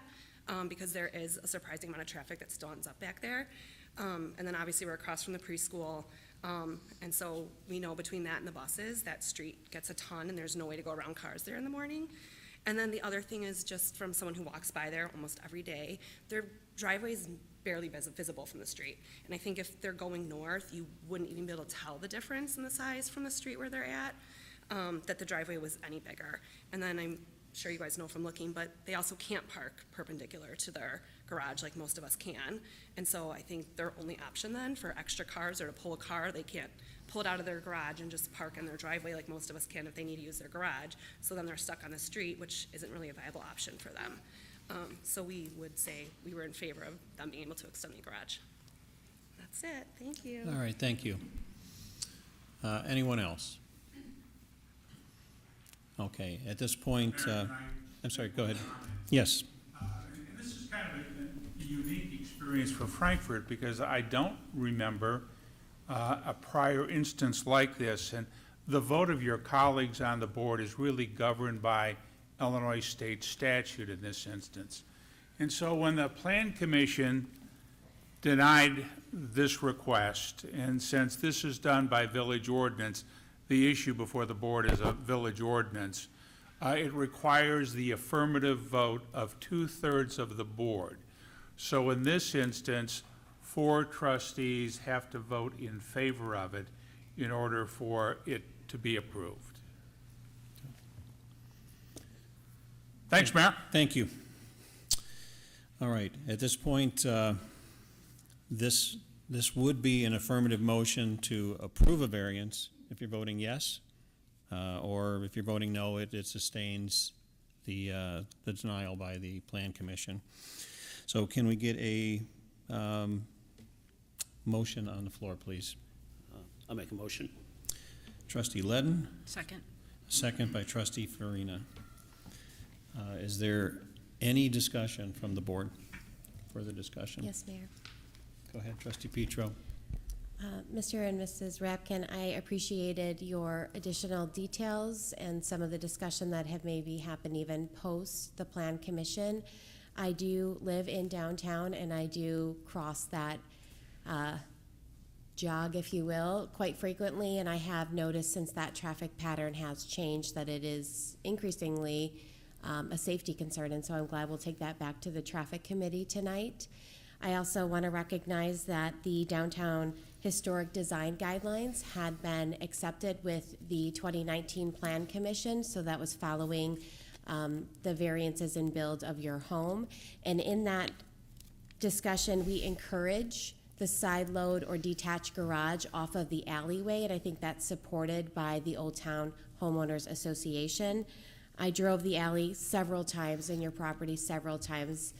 because there is a surprising amount of traffic that still ends up back there. And then obviously we're across from the preschool, and so we know between that and the buses, that street gets a ton and there's no way to go around cars there in the morning. And then the other thing is, just from someone who walks by there almost every day, their driveway is barely visible from the street. And I think if they're going north, you wouldn't even be able to tell the difference in the size from the street where they're at, that the driveway was any bigger. And then I'm sure you guys know from looking, but they also can't park perpendicular to their garage like most of us can. And so I think their only option then for extra cars or to pull a car, they can't pull it out of their garage and just park in their driveway like most of us can if they need to use their garage. So then they're stuck on the street, which isn't really a viable option for them. So we would say we were in favor of them being able to extend the garage. That's it. Thank you. All right, thank you. Anyone else? Okay, at this point, I'm sorry, go ahead. Yes. And this is kind of a unique experience for Frankfort, because I don't remember a prior instance like this, and the vote of your colleagues on the board is really governed by Illinois state statute in this instance. And so when the Plan Commission denied this request, and since this is done by village ordinance, the issue before the board is a village ordinance, it requires the affirmative vote of 2/3 of the board. So in this instance, 4 trustees have to vote in favor of it in order for it to be approved. Thanks, Mayor. Thank you. All right, at this point, this would be an affirmative motion to approve a variance if you're voting yes, or if you're voting no, it sustains the denial by the Plan Commission. So can we get a motion on the floor, please? I'll make a motion. Trustee Ledden, Second. second by Trustee Farina. Is there any discussion from the board? Further discussion? Yes, Mayor. Go ahead, Trustee Petro. Mr. and Mrs. Rapkin, I appreciated your additional details and some of the discussion that have maybe happened even post the Plan Commission. I do live in downtown, and I do cross that jog, if you will, quite frequently, and I have noticed since that traffic pattern has changed that it is increasingly a safety concern, and so I'm glad we'll take that back to the Traffic Committee tonight. I also want to recognize that the Downtown Historic Design Guidelines had been accepted with the 2019 Plan Commission, so that was following the variances in build of your home. And in that discussion, we encourage the side load or detached garage off of the alleyway, and I think that's supported by the Old Town Homeowners Association. I drove the alley several times in your property several times.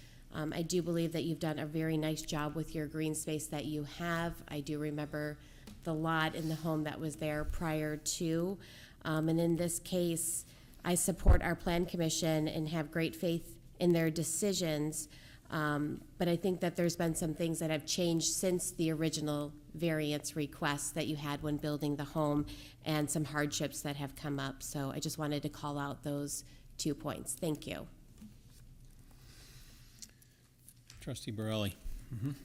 I do believe that you've done a very nice job with your green space that you have. I do remember the lot in the home that was there prior to. And in this case, I support our plan commission and have great faith in their decisions. But I think that there's been some things that have changed since the original variance request that you had when building the home, and some hardships that have come up. So I just wanted to call out those 2 points. Thank you. Trustee Borelli.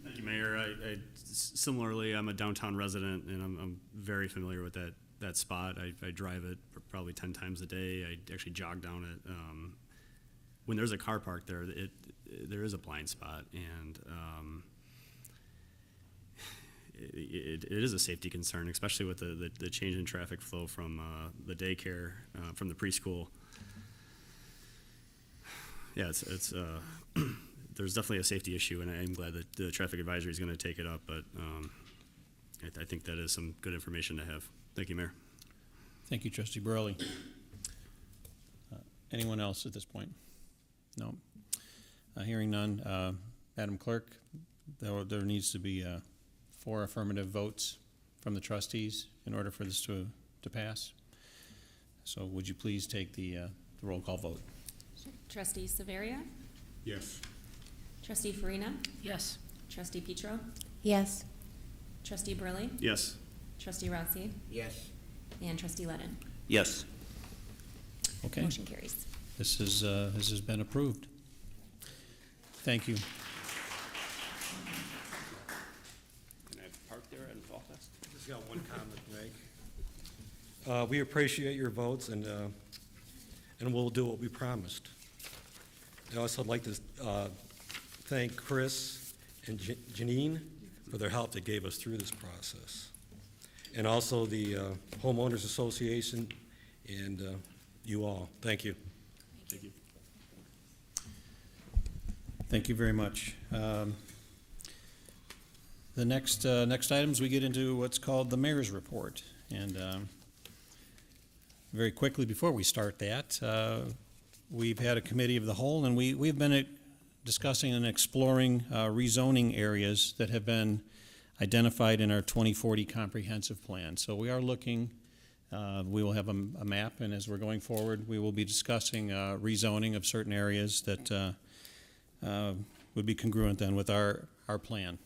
Thank you, Mayor. Similarly, I'm a downtown resident, and I'm very familiar with that spot. I drive it probably 10 times a day. I actually jog down it. When there's a car parked there, there is a blind spot, and it is a safety concern, especially with the change in traffic flow from the daycare, from the preschool. Yeah, it's there's definitely a safety issue, and I'm glad that the traffic advisory is going to take it up, but I think that is some good information to have. Thank you, Mayor. Thank you, Trustee Borelli. Anyone else at this point? No. Hearing none, Madam Clerk, there needs to be 4 affirmative votes from the trustees in order for this to pass. So would you please take the roll call vote? Trustee Severia? Yes. Trustee Farina? Yes. Trustee Petro? Yes. Trustee Burley? Yes. Trustee Rossi? Yes. And Trustee Lennon? Yes. Okay. Motion carries. This has been approved. Thank you. Can I park there and fall fast? Just got one comment to make. We appreciate your votes, and we'll do what we promised. I'd also like to thank Chris and Janine for their help they gave us through this process, and also the Homeowners Association and you all. Thank you. Thank you. Thank you very much. The next items, we get into what's called the mayor's report. And very quickly, before we start that, we've had a committee of the whole, and we've been discussing and exploring rezoning areas that have been identified in our 2040 comprehensive plan. So we are looking, we will have a map, and as we're going forward, we will be discussing rezoning of certain areas that would be congruent then with our plan.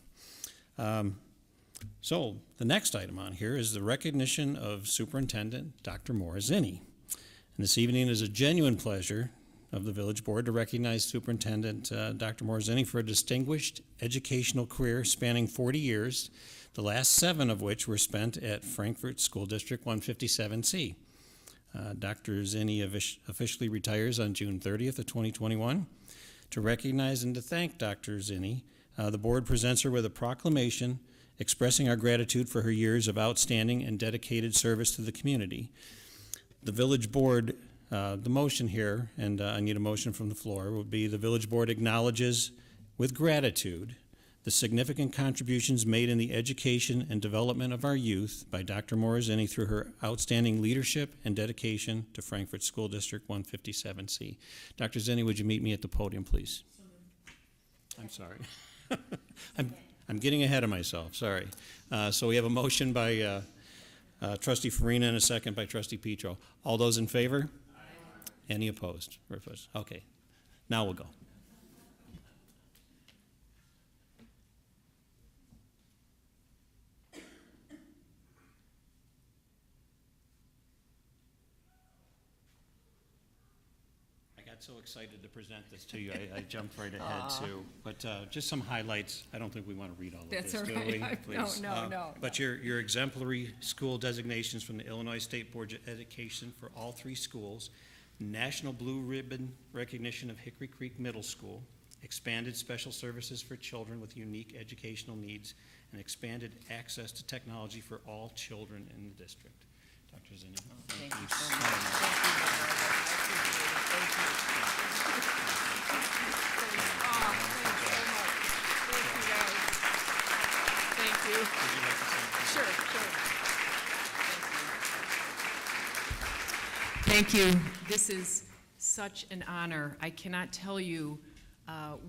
So the next item on here is the recognition of Superintendent Dr. Morosini. And this evening is a genuine pleasure of the Village Board to recognize Superintendent Dr. Morosini for a distinguished educational career spanning 40 years, the last 7 of which were spent at Frankfort School District 157C. Dr. Zinni officially retires on June 30th of 2021. To recognize and to thank Dr. Zinni, the board presents her with a proclamation expressing our gratitude for her years of outstanding and dedicated service to the community. The village board, the motion here, and I need a motion from the floor, would be the village board acknowledges with gratitude the significant contributions made in the education and development of our youth by Dr. Morosini through her outstanding leadership and dedication to Frankfort School District 157C. Dr. Zinni, would you meet me at the podium, please? I'm sorry. I'm getting ahead of myself, sorry. So we have a motion by Trustee Farina and a second by Trustee Petro. All those in favor? Aye. Any opposed? Okay, now we'll go. So excited to present this to you. I jumped right ahead too. But just some highlights. I don't think we want to read all of That's this, all do right. we? No, Please. no. But your exemplary school designations from the Illinois State Board of Education for all 3 schools, National Blue Ribbon recognition of Hickory Creek Middle School, expanded special services for children with unique educational needs, and expanded access to technology for all children in the district. Dr. Zinni. Thank you so much. Thank you. Sure, sure. Thank you. This is such an honor. I cannot tell you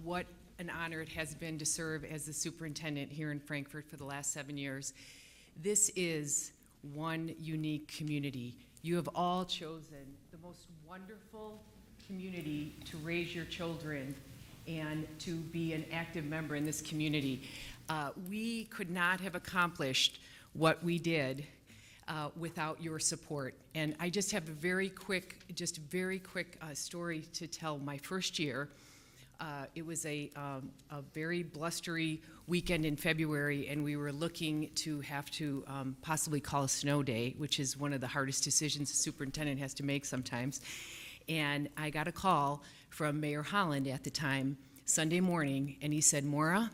what an honor it has been to serve as the superintendent here in Frankfort for the last 7 years. This is one unique community. You have all chosen the most wonderful community to raise your children and to be an active member in this community. We could not have accomplished what we did without your support. And I just have a very quick story to tell. My first year, it was a very blustery weekend in February, and we were looking to have to possibly call a snow day, which is one of the hardest decisions a superintendent has to make sometimes. And I got a call from Mayor Holland at the time, Sunday morning, and he said, Maura,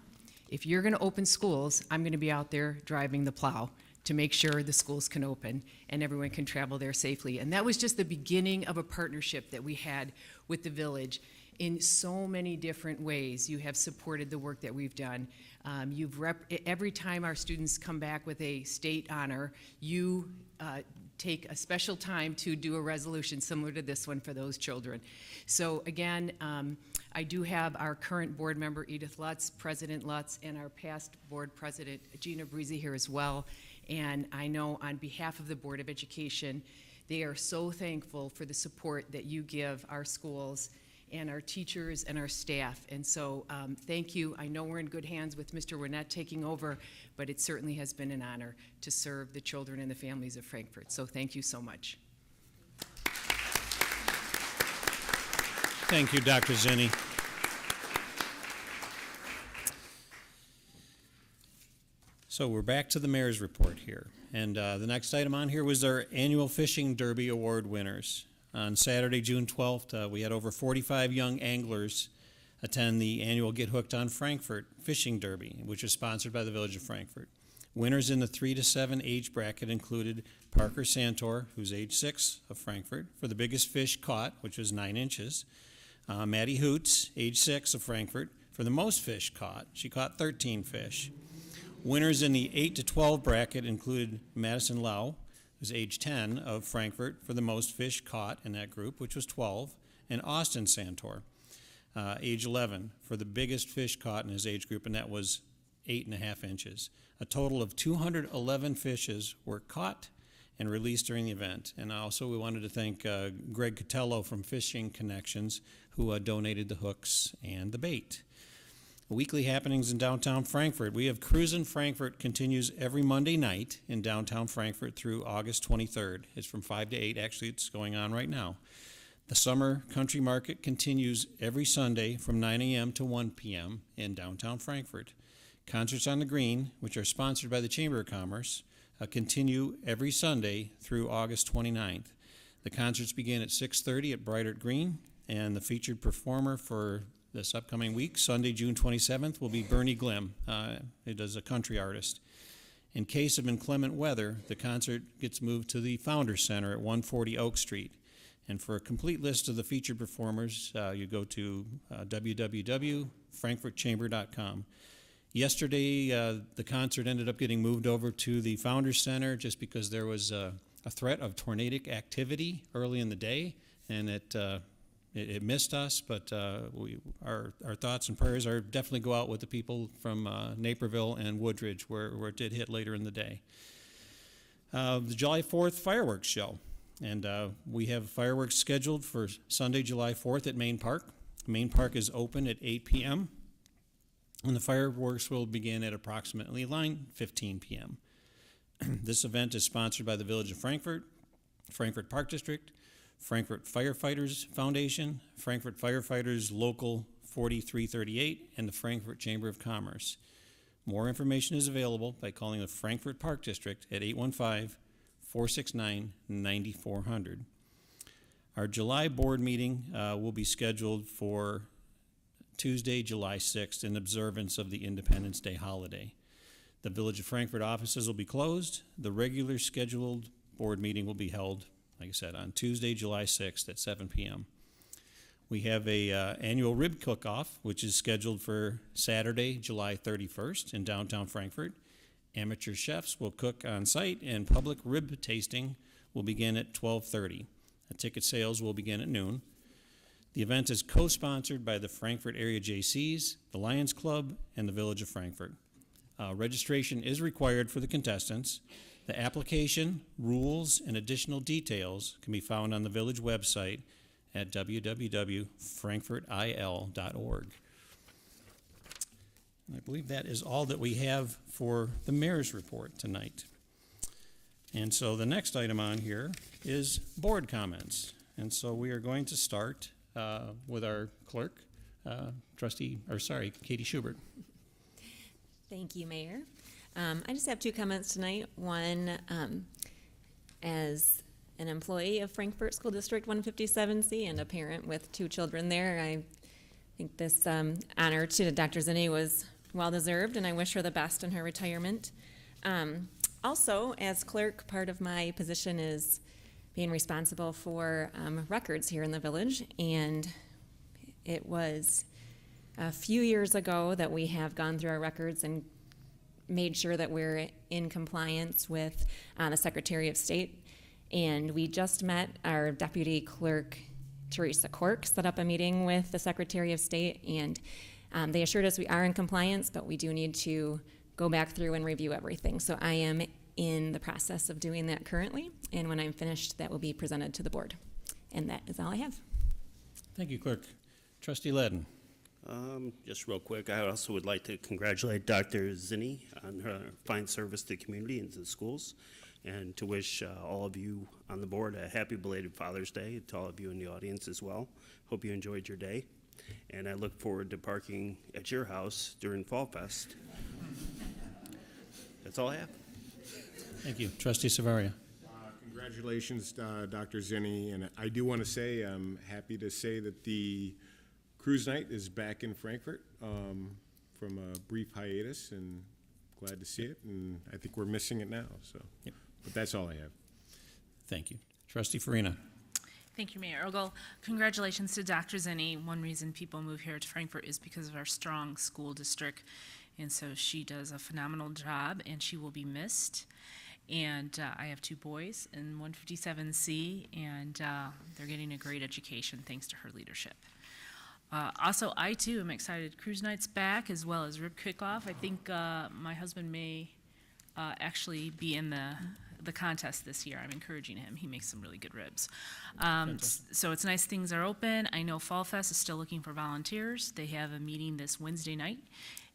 if you're going to open schools, I'm going to be out there driving the plow to make sure the schools can open and everyone can travel there safely. And that was just the beginning of a partnership that we had with the village. In so many different ways, you have supported the work that we've done. Every time our students come back with a state honor, you take a special time to do a resolution similar to this one for those children. So again, I do have our current board member, Edith Lutz, President Lutz, and our past board president, Gina Breezy, here as well. And I know on behalf of the Board of Education, they are so thankful for the support that you give our schools and our teachers and our staff. And so thank you. I know we're in good hands with Mr. Winnett taking over, but it certainly has been an honor to serve the children and the families of Frankfort. So thank you so much. Thank you, Dr. Zinni. So we're back to the mayor's report here. And the next item on here was our annual Fishing Derby Award winners. On Saturday, June 12th, we had over 45 young anglers attend the annual Get Hooked on Frankfort Fishing Derby, which is sponsored by the Village of Frankfort. Winners in the 3 to 7 age bracket included Parker Santor, who's age 6 of Frankfort, for the biggest fish caught, which was 9 inches. Maddie Hoots, age 6 of Frankfort, for the most fish caught. She caught 13 fish. Winners in the 8 to 12 bracket included Madison Lau, who's age 10 of Frankfort, for the most fish caught in that group, which was 12, and Austin Santor, age 11, for the biggest fish caught in his age group, and that was 8.5 inches. A total of 211 fishes were caught and released during the event. And also we wanted to thank Greg Catello from Fishing Connections, who donated the hooks and the bait. Weekly happenings in downtown Frankfort. We have Cruisin' Frankfort continues every Monday night in downtown Frankfort through August 23rd. It's from 5 to 8. Actually, it's going on right now. The Summer Country Market continues every Sunday from 9 a.m. to 1 p.m. in downtown Frankfort. Concerts on the Green, which are sponsored by the Chamber of Commerce, continue every Sunday through August 29th. The concerts begin at 6:30 at Bright Art Green, and the featured performer for this upcoming week, Sunday, June 27th, will be Bernie Glim. It is a country artist. In case of inclement weather, the concert gets moved to the Founders Center at 140 Oak Street. And for a complete list of the featured performers, you go to www.frankfortchamber.com. Yesterday, the concert ended up getting moved over to the Founders Center just because there was a threat of tornadic activity early in the day, and it missed us, but our thoughts and prayers are definitely go out with the people from Naperville and Woodridge, where it did hit later in the day. The July 4th fireworks show, and we have fireworks scheduled for Sunday, July 4th at Main Park. Main Park is open at 8 p.m., and the fireworks will begin at approximately 9:15 p.m. This event is sponsored by the Village of Frankfort, Frankfort Park District, Frankfort Firefighters Foundation, Frankfort Firefighters Local 4338, and the Frankfort Chamber of Commerce. More information is available by calling the Frankfort Park District at 815-469-9400. Our July board meeting will be scheduled for Tuesday, July 6th, in observance of the Independence Day holiday. The Village of Frankfort offices will be closed. The regular scheduled board meeting will be held, like I said, on Tuesday, July 6th at 7 p.m. We have a annual rib cook-off, which is scheduled for Saturday, July 31st in downtown Frankfort. Amateur chefs will cook on site, and public rib tasting will begin at 12:30. Ticket sales will begin at noon. The event is co-sponsored by the Frankfort Area J.C.'s, the Lions Club, and the Village of Frankfort. Registration is required for the contestants. The application, rules, and additional details can be found on the village website at www.frankfortil.org. And I believe that is all that we have for the mayor's report tonight. And so the next item on here is board comments. And so we are going to start with our clerk, Katie Schubert. Thank you, Mayor. I just have two comments tonight. One, as an employee of Frankfort School District 157C and a parent with two children there, I think this honor to Dr. Zinni was well-deserved, and I wish her the best in her retirement. Also, as clerk, part of my position is being responsible for records here in the village, and it was a few years ago that we have gone through our records and made sure that we're in compliance with the Secretary of State. And we just met, our Deputy Clerk, Teresa Cork, set up a meeting with the Secretary of State, and they assured us we are in compliance, but we do need to go back through and review everything. So I am in the process of doing that currently, and when I'm finished, that will be presented to the board. And that is all I have. Thank you, Clerk. Trustee Ledden. Just real quick, I also would like to congratulate Dr. Zinni on her fine service to the community and to the schools, and to wish all of you on the board a happy belated Father's Day, to all of you in the audience as well. Hope you enjoyed your day, and I look forward to parking at your house during Fall Fest. That's all I have. Thank you. Trustee Savaria. Congratulations, Dr. Zinni, and I do want to say I'm happy to say that the cruise night is back in Frankfort from a brief hiatus, and glad to see it, and I think we're missing it now. So, Yep. But that's all I have. Thank you. Trustee Farina. Thank you, Mayor Ogle. Congratulations to Dr. Zinni. One reason people move here to Frankfort is because of our strong school district, and so she does a phenomenal job, and she will be missed. And I have two boys in 157C, and they're getting a great education thanks to her leadership. Also, I too am excited. Cruise night's back, as well as rib kickoff. I think my husband may actually be in the contest this year. I'm encouraging him. He makes some really good ribs. So it's nice things are open. I know Fall Fest is still looking for volunteers. They have a meeting this Wednesday night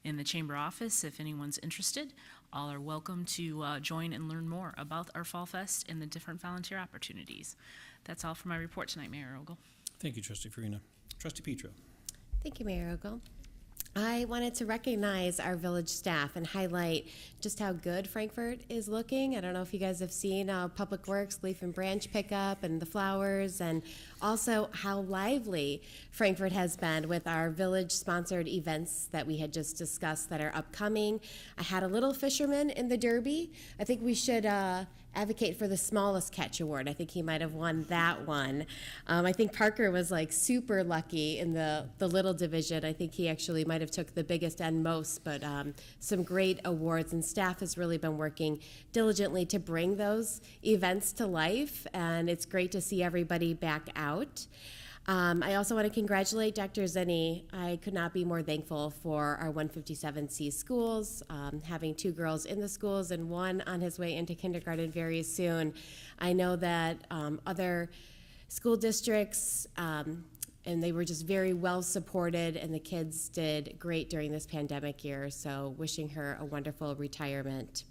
in the chamber office. If anyone's interested, all are welcome to join and learn more about our Fall Fest and the different volunteer opportunities. That's all for my report tonight, Mayor Ogle. Thank you, Trustee Farina. Trustee Petro. Thank you, Mayor Ogle. I wanted to recognize our village staff and highlight just how good Frankfort is looking. I don't know if you guys have seen Public Works leaf and branch pickup and the flowers, and also how lively Frankfort has been with our village-sponsored events that we had just discussed that are upcoming. I had a little fisherman in the Derby. I think we should advocate for the smallest catch award. I think he might have won that one. I think Parker was like super lucky in the little division. I think he actually might have took the biggest and most, but some great awards, and staff has really been working diligently to bring those events to life, and it's great to see everybody back out. I also want to congratulate Dr. Zinni. I could not be more thankful for our 157C schools, having two girls in the schools and one on his way into kindergarten very soon. I know that other school districts, and they were just very well supported, and the kids did great during this pandemic year, so wishing her a wonderful retirement.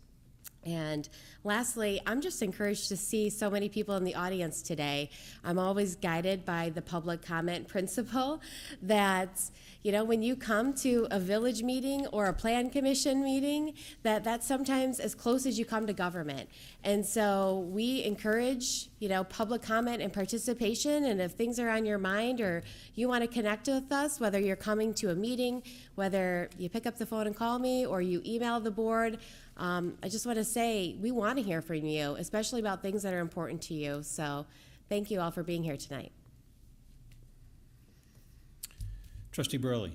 And lastly, I'm just encouraged to see so many people in the audience today. I'm always guided by the public comment principle that, you know, when you come to a village meeting or a plan commission meeting, that's sometimes as close as you come to government. And so we encourage, you know, public comment and participation, and if things are on your mind or you want to connect with us, whether you're coming to a meeting, whether you pick up the phone and call me or you email the board, I just want to say we want to hear from you, especially about things that are important to you. So thank you all for being here tonight. Trustee Burley.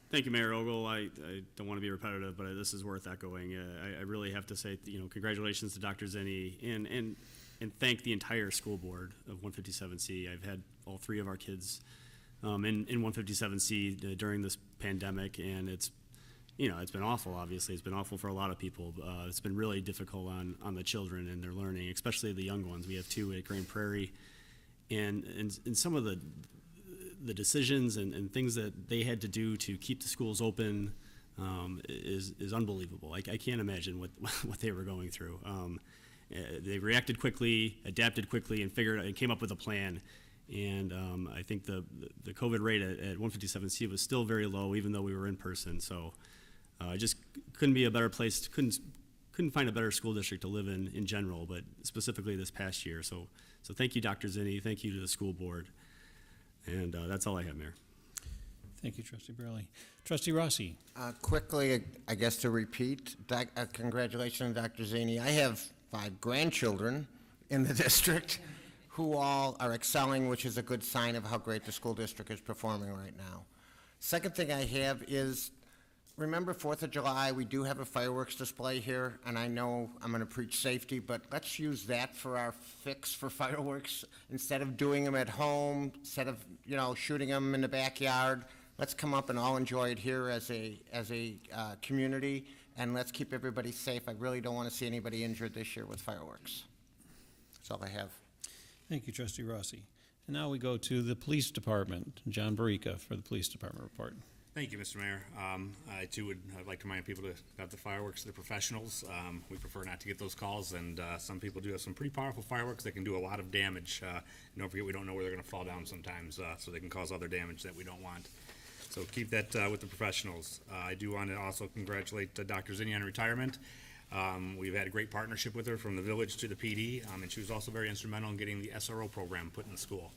Thank you, Mayor Ogle. I don't want to be repetitive, but this is worth echoing. I really have to say, congratulations to Dr. Zinni and thank the entire school board of 157C. I've had all three of our kids in 157C during this pandemic, and it's been awful, obviously. It's been awful for a lot of people. It's been really difficult on the children and their learning, especially the young ones. We have two at Grand Prairie, and some of the decisions and things that they had to do to keep the schools open is unbelievable. I can't imagine what they were going through. They reacted quickly, adapted quickly, and came up with a plan. And I think the COVID rate at 157C was still very low, even though we were in person. So it just couldn't be a better place. Couldn't find a better school district to live in general, but specifically this past year. So thank you, Dr. Zinni. Thank you to the school board. And that's all I have, Mayor. Thank you, Trustee Burley. Trustee Rossi. Quickly, I guess to repeat, congratulations, Dr. Zinni. I have 5 grandchildren in the district who all are excelling, which is a good sign of how great the school district is performing right now. Second thing I have is, remember 4th of July, we do have a fireworks display here, and I know I'm going to preach safety, but let's use that for our fix for fireworks. Instead of doing them at home, instead of, shooting them in the backyard, let's come up and all enjoy it here as a community, and let's keep everybody safe. I really don't want to see anybody injured this year with fireworks. That's all I have. Thank you, Trustee Rossi. And now we go to the Police Department. John Barica for the Police Department report. Thank you, Mr. Mayor. I too would like to remind people to have the fireworks to the professionals. We prefer not to get those calls, and some people do have some pretty powerful fireworks that can do a lot of damage. Don't forget, we don't know where they're going to fall down sometimes, so they can cause other damage that we don't want. So keep that with the professionals. I do want to also congratulate Dr. Zinni on retirement. We've had a great partnership with her from the village to the PD, and she was also very instrumental in getting the SRO program put in the school.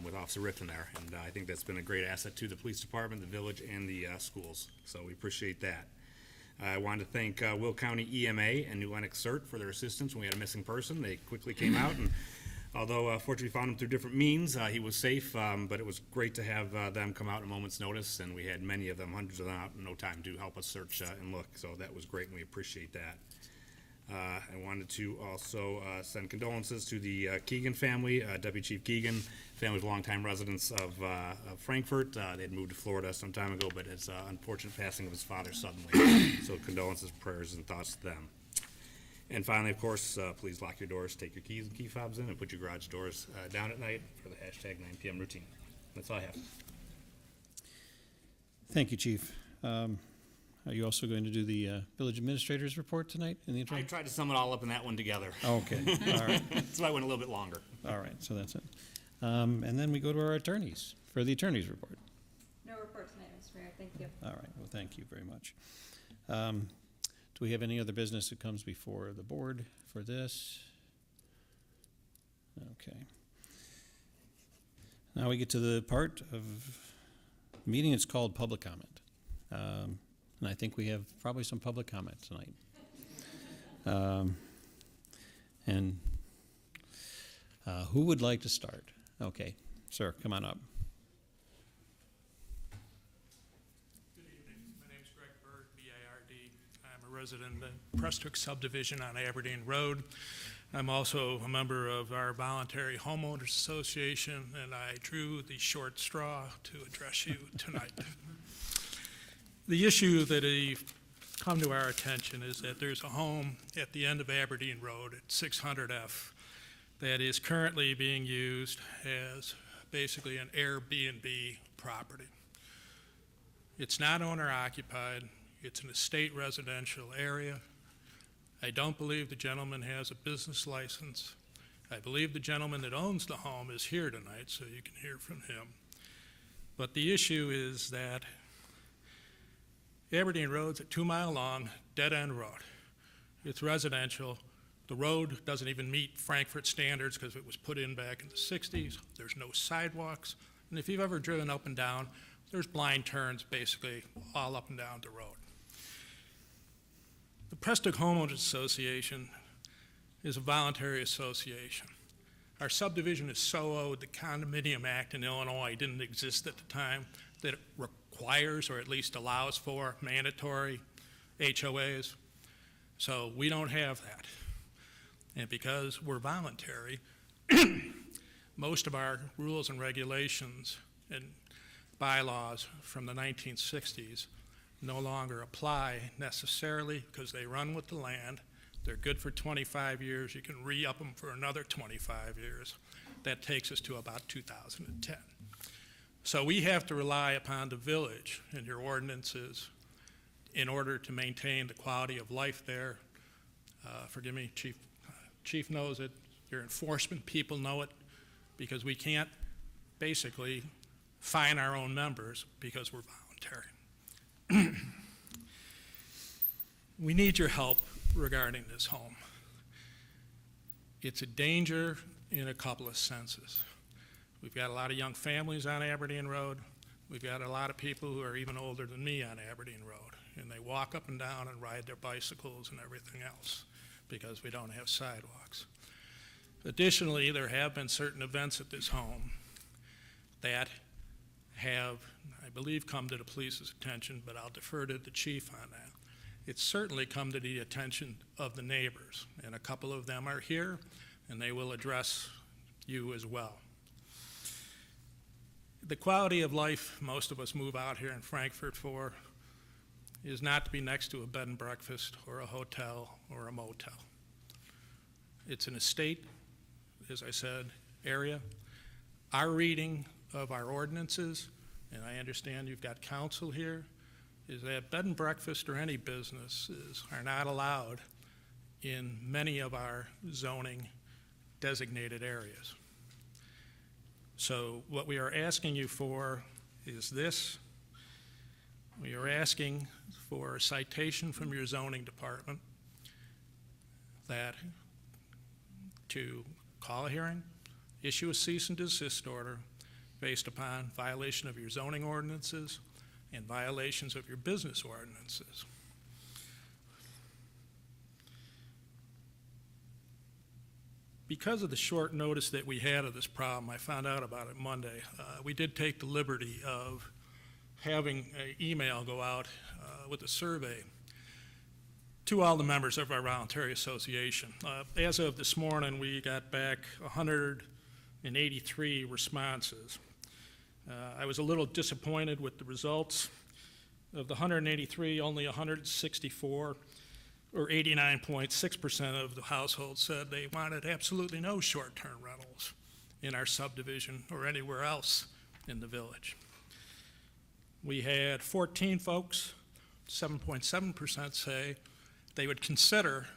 With Officer Riffin there, and I think that's been a great asset to the police department, the village, and the schools, so we appreciate that. I wanted to thank Will County EMA and New Lenox CERT for their assistance when we had a missing person. They quickly came out, and although fortunately we found him through different means, he was safe, but it was great to have them come out at a moment's notice, and we had many of them, hundreds of them out in no time to help us search and look, so that was great, and we appreciate that. I wanted to also send condolences to the Keegan family. Deputy Chief Keegan, family was longtime residents of Frankfort. They had moved to Florida some time ago, but it's unfortunate passing of his father suddenly. So condolences, prayers, and thoughts to them. And finally, of course, please lock your doors, take your keys and key fobs in, and put your garage doors down at night for the hashtag 9 p.m. routine. That's all I have. Thank you, Chief. Are you also going to do the village administrator's report tonight in the interim? I tried to sum it all up in that one together. Okay, all right. So I went a little bit longer. All right, so that's it. And then we go to our attorneys for the attorney's report. No report tonight, Mr. Mayor. Thank you. All right, well, thank you very much. Do we have any other business that comes before the board for this? Okay. Now we get to the part of the meeting that's called public comment. And I think we have probably some public comment tonight. Who would like to start? Okay, sir, come on up. Good evening. My name is Greg Bird, B-I-R-D. I'm a resident of Prestwick subdivision on Aberdeen Road. I'm also a member of our voluntary homeowners association, and I drew the short straw to address you tonight. The issue that has come to our attention is that there's a home at the end of Aberdeen Road at 600F that is currently being used as basically an Airbnb property. It's not owner occupied. It's an estate residential area. I don't believe the gentleman has a business license. I believe the gentleman that owns the home is here tonight, so you can hear from him. But the issue is that Aberdeen Road's a 2-mile long, dead-end road. It's residential. The road doesn't even meet Frankfort standards because it was put in back in the 60s. There's no sidewalks. And if you've ever driven up and down, there's blind turns basically all up and down the road. The Prestwick Homeowners Association is a voluntary association. Our subdivision is so old, the Condominium Act in Illinois didn't exist at the time, that it requires or at least allows for mandatory HOAs. So we don't have that. And because we're voluntary, most of our rules and regulations and bylaws from the 1960s no longer apply necessarily because they run with the land. They're good for 25 years. You can re-up them for another 25 years. That takes us to about 2010. So we have to rely upon the village and your ordinances in order to maintain the quality of life there. Forgive me, Chief knows it, your enforcement people know it, because we can't basically fine our own members because we're voluntary. We need your help regarding this home. It's a danger in a couple of senses. We've got a lot of young families on Aberdeen Road. We've got a lot of people who are even older than me on Aberdeen Road, and they walk up and down and ride their bicycles and everything else because we don't have sidewalks. Additionally, there have been certain events at this home that have, I believe, come to the police's attention, but I'll defer to the chief on that. It's certainly come to the attention of the neighbors, and a couple of them are here, and they will address you as well. The quality of life most of us move out here in Frankfort for is not to be next to a bed and breakfast or a hotel or a motel. It's an estate, as I said, area. Our reading of our ordinances, and I understand you've got counsel here, is that bed and breakfast or any businesses are not allowed in many of our zoning designated areas. So what we are asking you for is this. We are asking for a citation from your zoning department that to call a hearing, issue a cease and desist order based upon violation of your zoning ordinances and violations of your business ordinances. Because of the short notice that we had of this problem, I found out about it Monday. We did take the liberty of having an email go out with a survey to all the members of our voluntary association. As of this morning, we got back 183 responses. I was a little disappointed with the results. Of the 183, only 164, or 89.6% of the households said they wanted absolutely no short-term rentals in our subdivision or anywhere else in the village. We had 14 folks, 7.7% say they would consider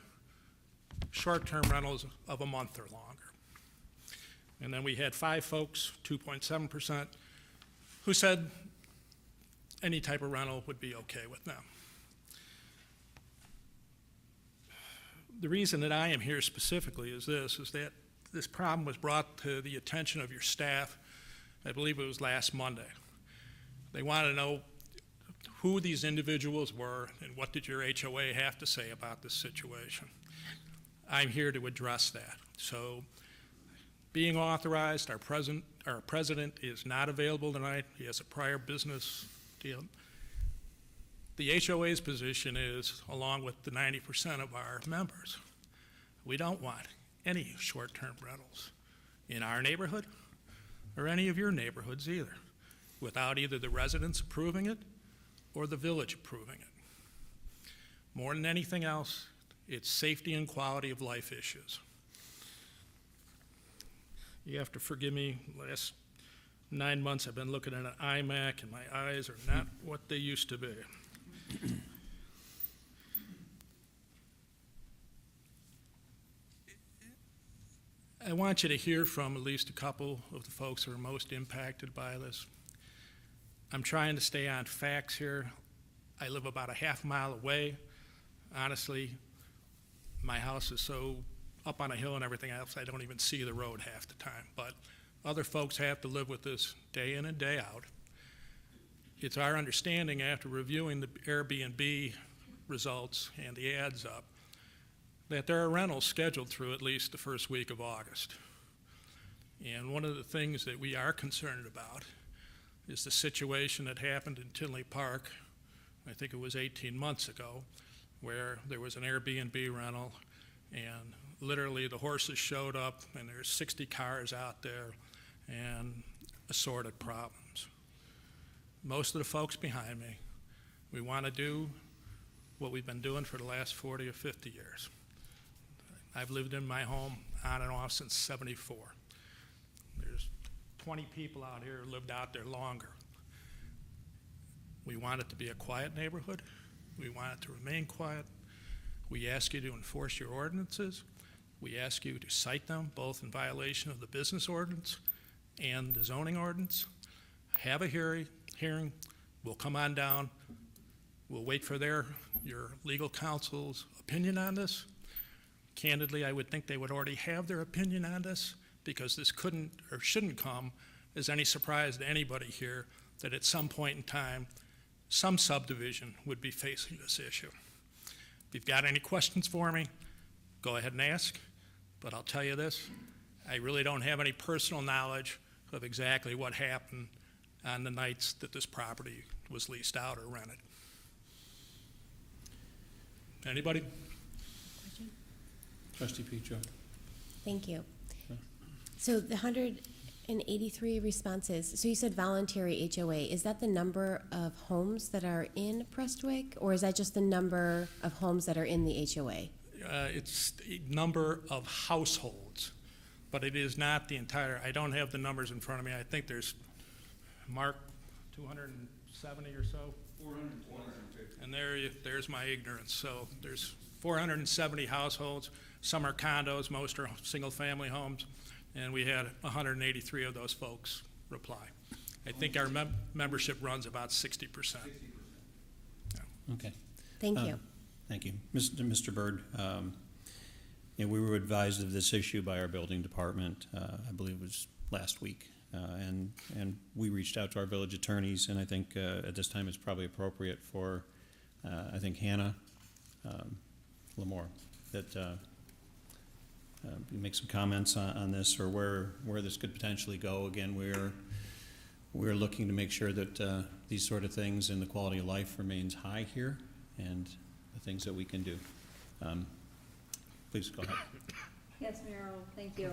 short-term rentals of a month or longer. And then we had 5 folks, 2.7%, who said any type of rental would be okay with them. The reason that I am here specifically is that this problem was brought to the attention of your staff, I believe it was last Monday. They wanted to know who these individuals were and what did your HOA have to say about this situation. I'm here to address that. So being authorized, our president is not available tonight. He has a prior business deal. The HOA's position is, along with the 90% of our members, we don't want any short-term rentals in our neighborhood or any of your neighborhoods either, without either the residents approving it or the village approving it. More than anything else, it's safety and quality of life issues. You have to forgive me, last 9 months I've been looking at an iMac and my eyes are not what they used to be. I want you to hear from at least a couple of the folks who are most impacted by this. I'm trying to stay on facts here. I live about a half mile away. Honestly, my house is so up on a hill and everything else, I don't even see the road half the time. But other folks have to live with this day in and day out. It's our understanding after reviewing the Airbnb results and the ads up that there are rentals scheduled through at least the first week of August. And one of the things that we are concerned about is the situation that happened in Tinley Park, I think it was 18 months ago, where there was an Airbnb rental, and literally the horses showed up, and there's 60 cars out there, and assorted problems. Most of the folks behind me, we want to do what we've been doing for the last 40 or 50 years. I've lived in my home on and off since '74. There's 20 people out here who lived out there longer. We want it to be a quiet neighborhood. We want it to remain quiet. We ask you to enforce your ordinances. We ask you to cite them, both in violation of the business ordinance and the zoning ordinance. Have a hearing. We'll come on down. We'll wait for your legal counsel's opinion on this. Candidly, I would think they would already have their opinion on this, because this couldn't or shouldn't come as any surprise to anybody here that at some point in time, some subdivision would be facing this issue. If you've got any questions for me, go ahead and ask, but I'll tell you this, I really don't have any personal knowledge of exactly what happened on the nights that this property was leased out or rented. Anybody? Trustee Petro. Thank you. So the 183 responses, so you said voluntary HOA, is that the number of homes that are in Prestwick, or is that just the number of homes that are in the HOA? It's the number of households, but it is not the entire, I don't have the numbers in front of me. I think there's, Mark, 270 or so? 450. And there's my ignorance. So there's 470 households. Some are condos, most are single-family homes, and we had 183 of those folks reply. I think our membership runs about 60%. Yeah. Okay. Thank you. Thank you. Mr. Byrd, we were advised of this issue by our building department, I believe it was last week, and we reached out to our village attorneys, and I think at this time it's probably appropriate for, I think, Hannah Lamore, that you make some comments on this, or where this could potentially go. Again, we're looking to make sure that these sort of things and the quality of life remains high here, and the things that we can do. Please go ahead. Yes, Mayor, thank you.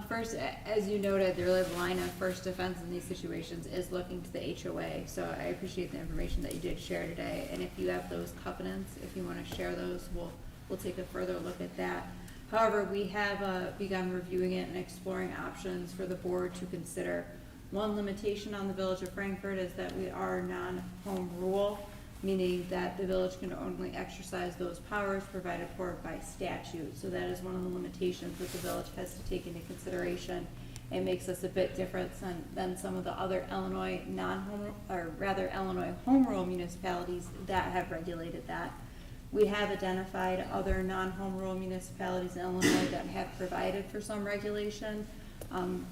First, as you noted, the line of first defense in these situations is looking to the HOA. So I appreciate the information that you did share today. And if you have those covenants, if you want to share those, we'll take a further look at that. However, we have begun reviewing it and exploring options for the board to consider. One limitation on the Village of Frankfort is that we are non-home rule, meaning that the village can only exercise those powers provided for by statute. So that is one of the limitations that the village has to take into consideration. It makes us a bit different than some of the other Illinois Illinois home rule municipalities that have regulated that. We have identified other non-home rule municipalities in Illinois that have provided for some regulation.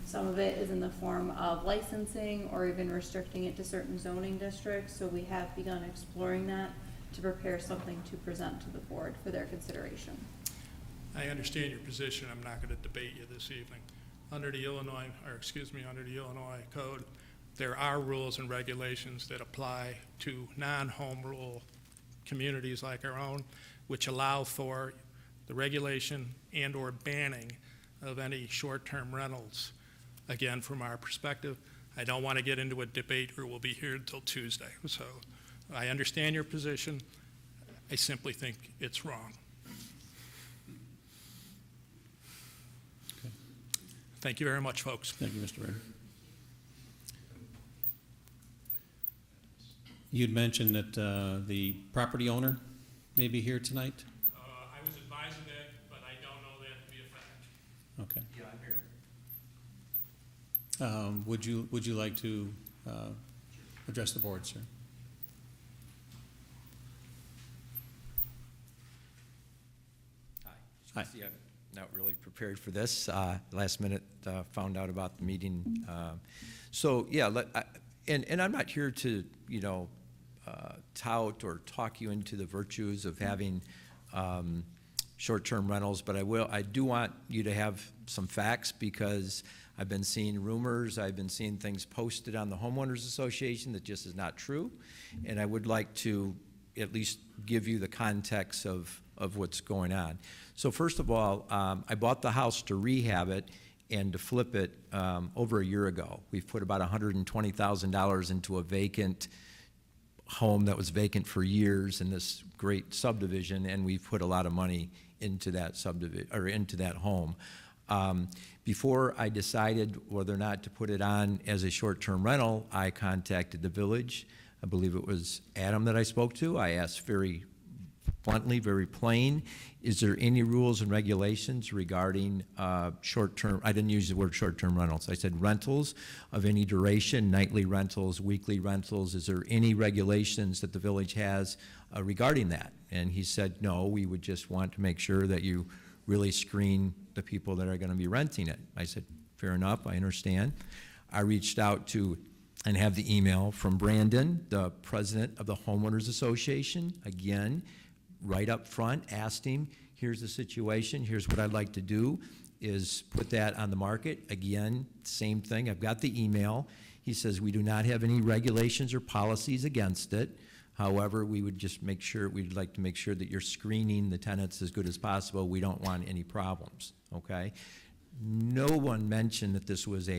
Some of it is in the form of licensing or even restricting it to certain zoning districts. So we have begun exploring that to prepare something to present to the board for their consideration. I understand your position. I'm not going to debate you this evening. Under the Illinois Code, there are rules and regulations that apply to non-home rule communities like our own, which allow for the regulation and or banning of any short-term rentals. Again, from our perspective, I don't want to get into a debate or we'll be here until Tuesday. So I understand your position. I simply think it's wrong. Okay. Thank you very much, folks. Thank you, Mr. Ritter. You'd mentioned that the property owner may be here tonight? I was advised of that, but I don't know that to be a fact. Okay. Yeah, I'm here. Would you like to address the board, sir? Hi. See, I'm not really prepared for this. Last minute found out about the meeting. So yeah, and I'm not here to tout or talk you into the virtues of having short-term rentals, but I do want you to have some facts, because I've been seeing rumors, I've been seeing things posted on the homeowners association that just is not true, and I would like to at least give you the context of what's going on. So first of all, I bought the house to rehab it and to flip it over a year ago. We've put about $120,000 into a vacant home that was vacant for years in this great subdivision, and we've put a lot of money into that subdivision, or into that home. Before I decided whether or not to put it on as a short-term rental, I contacted the village. I believe it was Adam that I spoke to. I asked very bluntly, very plain, is there any rules and regulations regarding short-term, I didn't use the word short-term rentals, I said rentals of any duration, nightly rentals, weekly rentals, is there any regulations that the village has regarding that? And he said, no, we would just want to make sure that you really screen the people that are gonna be renting it. I said, fair enough, I understand. I reached out to and have the email from Brandon, the president of the Homeowners Association, again, right up front, asked him, here's the situation, here's what I'd like to do, is put that on the market. Again, same thing, I've got the email. He says, we do not have any regulations or policies against it. However, we would just make sure, we'd like to make sure that you're screening the tenants as good as possible. We don't want any problems, okay? No one mentioned that this was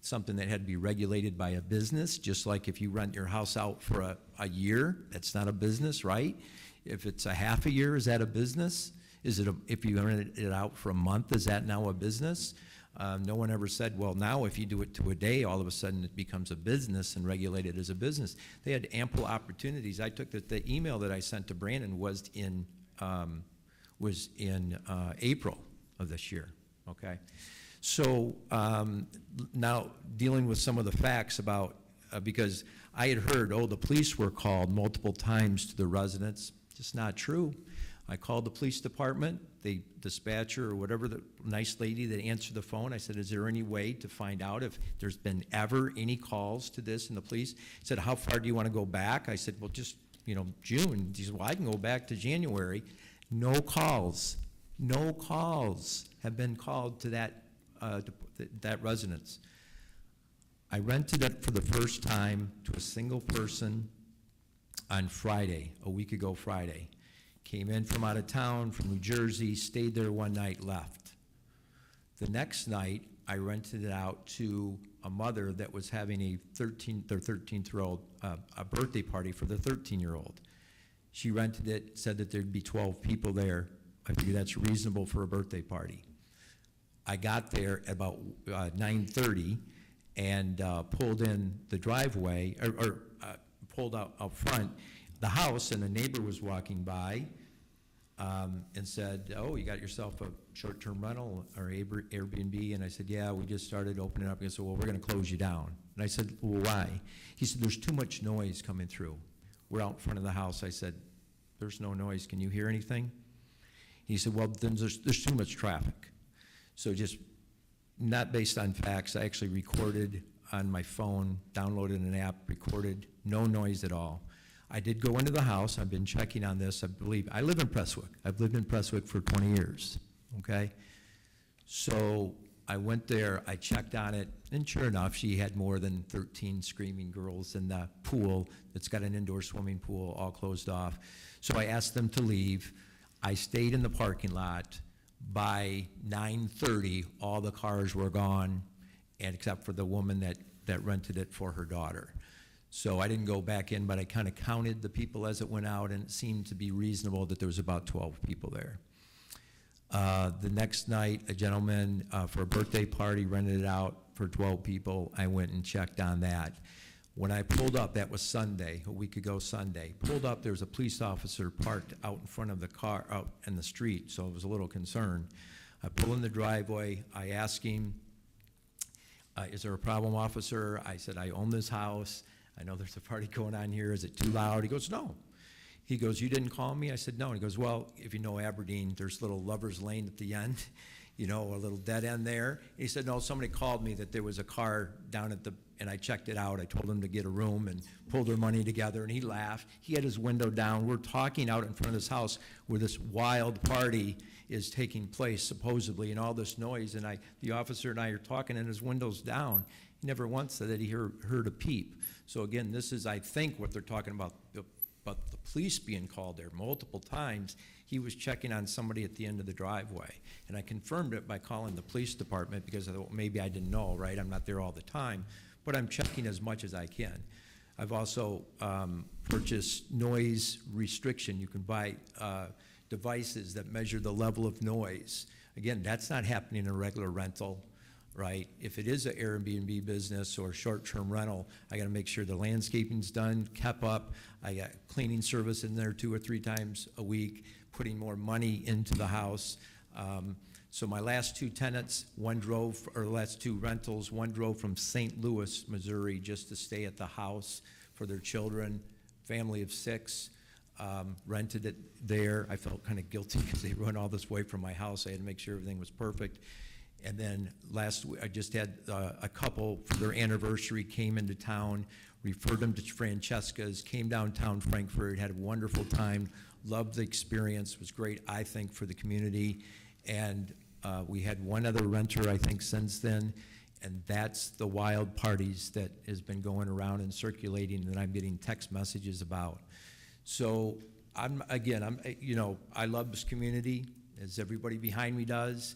something that had to be regulated by a business, just like if you rent your house out for a year, that's not a business, right? If it's a half a year, is that a business? Is it if you rent it out for a month, is that now a business? No one ever said, well, now if you do it to a day, all of a sudden it becomes a business and regulated as a business. They had ample opportunities. I took the email that I sent to Brandon was in April of this year, okay? So now dealing with some of the facts about, because I had heard, oh, the police were called multiple times to the residents. Just not true. I called the police department, the dispatcher or whatever, the nice lady that answered the phone. I said, is there any way to find out if there's been ever any calls to this? And the police said, how far do you want to go back? I said, well, just, June. He said, well, I can go back to January. No calls have been called to that residence. I rented it for the first time to a single person on Friday, a week ago Friday. Came in from out of town, from New Jersey, stayed there one night, left. The next night, I rented it out to a mother that was having their 13th-year-old, a birthday party for their 13-year-old. She rented it, said that there'd be 12 people there. I figured that's reasonable for a birthday party. I got there at about 9:30 and pulled in the driveway, or pulled out front the house, and a neighbor was walking by and said, oh, you got yourself a short-term rental or Airbnb? And I said, yeah, we just started opening up. He said, well, we're going to close you down. And I said, well, why? He said, there's too much noise coming through. We're out in front of the house. I said, there's no noise. Can you hear anything? He said, well, then there's too much traffic. So just not based on facts, I actually recorded on my phone, downloaded an app, recorded, no noise at all. I did go into the house. I've been checking on this. I believe, I live in Prestwick. I've lived in Prestwick for 20 years, okay? So I went there, I checked on it, and sure enough, she had more than 13 screaming girls in the pool that's got an indoor swimming pool all closed off. So I asked them to leave. I stayed in the parking lot. By 9:30, all the cars were gone, and except for the woman that rented it for her daughter. So I didn't go back in, but I kind of counted the people as it went out, and it seemed to be reasonable that there was about 12 people there. The next night, a gentleman for a birthday party rented it out for 12 people. I went and checked on that. When I pulled up, that was Sunday, a week ago Sunday, pulled up, there was a police officer parked out in front of the car, out in the street, so I was a little concerned. I pull in the driveway, I ask him, is there a problem, officer? I said, I own this house. I know there's a party going on here. Is it too loud? He goes, no. He goes, you didn't call me? I said, no. And he goes, well, if you know Aberdeen, there's a little lover's lane at the end. a little dead end there. He said, no, somebody called me that there was a car down at and I checked it out. I told him to get a room and pull their money together, and he laughed. He had his window down. We're talking out in front of his house where this wild party is taking place, supposedly, and all this noise, and the officer and I are talking, and his window's down. He never once said that he heard a peep. So again, this is, I think, what they're talking about the police being called there multiple times. He was checking on somebody at the end of the driveway. And I confirmed it by calling the police department because I thought, maybe I didn't know, right? I'm not there all the time, but I'm checking as much as I can. I've also purchased noise restriction. You can buy devices that measure the level of noise. Again, that's not happening in a regular rental, right? If it is an Airbnb business or short-term rental, I gotta make sure the landscaping's done, kept up. I got cleaning service in there 2 or 3 times a week, putting more money into the house. So my last 2 tenants, last 2 rentals, one drove from St. Louis, Missouri, just to stay at the house for their children, family of 6. Rented it there. I felt kind of guilty because they run all this way from my house. I had to make sure everything was perfect. And then last week, I just had a couple for their anniversary came into town, referred them to Francesca's, came downtown Frankfort, had a wonderful time, loved the experience. It was great, I think, for the community. And we had one other renter, I think, since then. And that's the wild parties that has been going around and circulating that I'm getting text messages about. So I love this community, as everybody behind me does.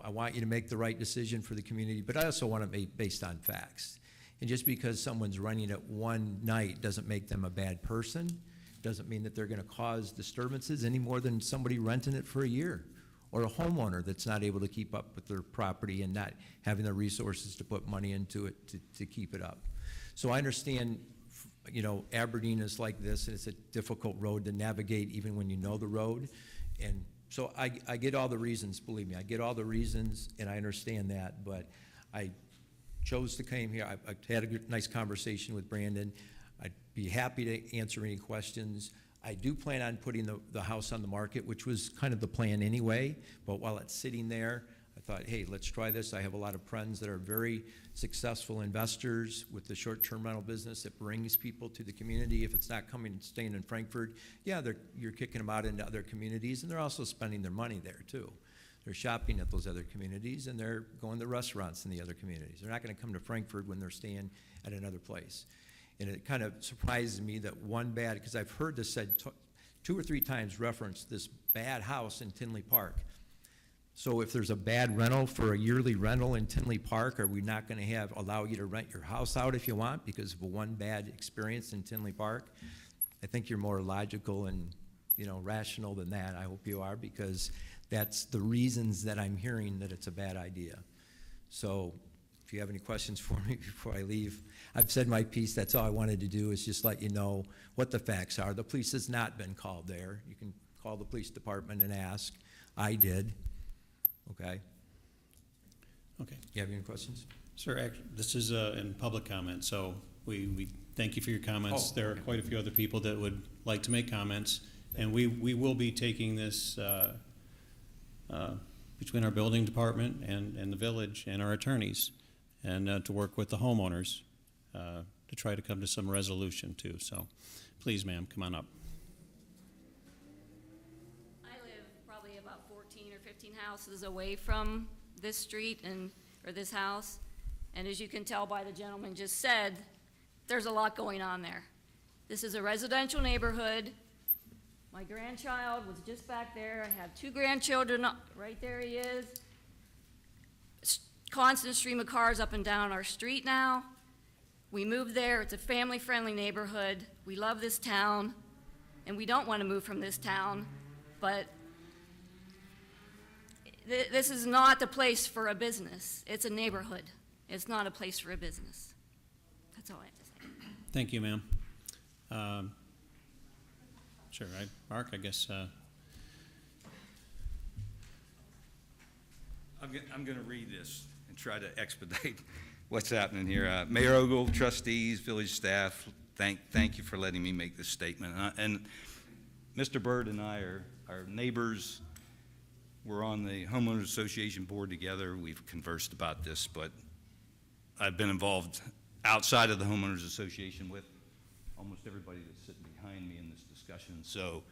I want you to make the right decision for the community, but I also want it made based on facts. And just because someone's running it one night doesn't make them a bad person, doesn't mean that they're gonna cause disturbances any more than somebody renting it for a year, or a homeowner that's not able to keep up with their property and not having the resources to put money into it to keep it up. So I understand, Aberdeen is like this, and it's a difficult road to navigate even when you know the road. And so I get all the reasons, believe me, I get all the reasons, and I understand that, but I chose to come here. I had a nice conversation with Brandon. I'd be happy to answer any questions. I do plan on putting the house on the market, which was kind of the plan anyway, but while it's sitting there, I thought, hey, let's try this. I have a lot of friends that are very successful investors with the short-term rental business that brings people to the community. If it's not coming and staying in Frankfort, yeah, you're kicking them out into other communities, and they're also spending their money there too. They're shopping at those other communities, and they're going to restaurants in the other communities. They're not gonna come to Frankfort when they're staying at another place. And it kind of surprises me that because I've heard this said 2 or 3 times referenced this bad house in Tinley Park. So if there's a bad rental for a yearly rental in Tinley Park, are we not going to allow you to rent your house out if you want because of one bad experience in Tinley Park? I think you're more logical and, rational than that. I hope you are, because that's the reasons that I'm hearing that it's a bad idea. So if you have any questions for me before I leave, I've said my piece. That's all I wanted to do, is just let you know what the facts are. The police has not been called there. You can call the police department and ask. I did. Okay. Okay. You have any questions? Sir, this is in public comment, so we thank you for your comments. Oh, there are quite a few other people that would like to make comments, and we will be taking this between our building department and the village and our attorneys, and to work with the homeowners to try to come to some resolution too. So please, ma'am, come on up. Probably about 14 or 15 houses away from this street or this house. And as you can tell by the gentleman just said, there's a lot going on there. This is a residential neighborhood. My grandchild was just back there. I have 2 grandchildren, right there he is. Constant stream of cars up and down our street now. We moved there. It's a family-friendly neighborhood. We love this town, and we don't want to move from this town, but this is not the place for a business. It's a neighborhood. It's not a place for a business. That's all I have to say. Thank you, ma'am. Sure, Mark, I guess. I'm going to read this and try to expedite what's happening here. Mayor Ogle, trustees, village staff, thank you for letting me make this statement. And Mr. Bird and I are neighbors we're on the homeowners association board together. We've conversed about this, but I've been involved outside of the homeowners association with almost everybody that's sitting behind me in this discussion. So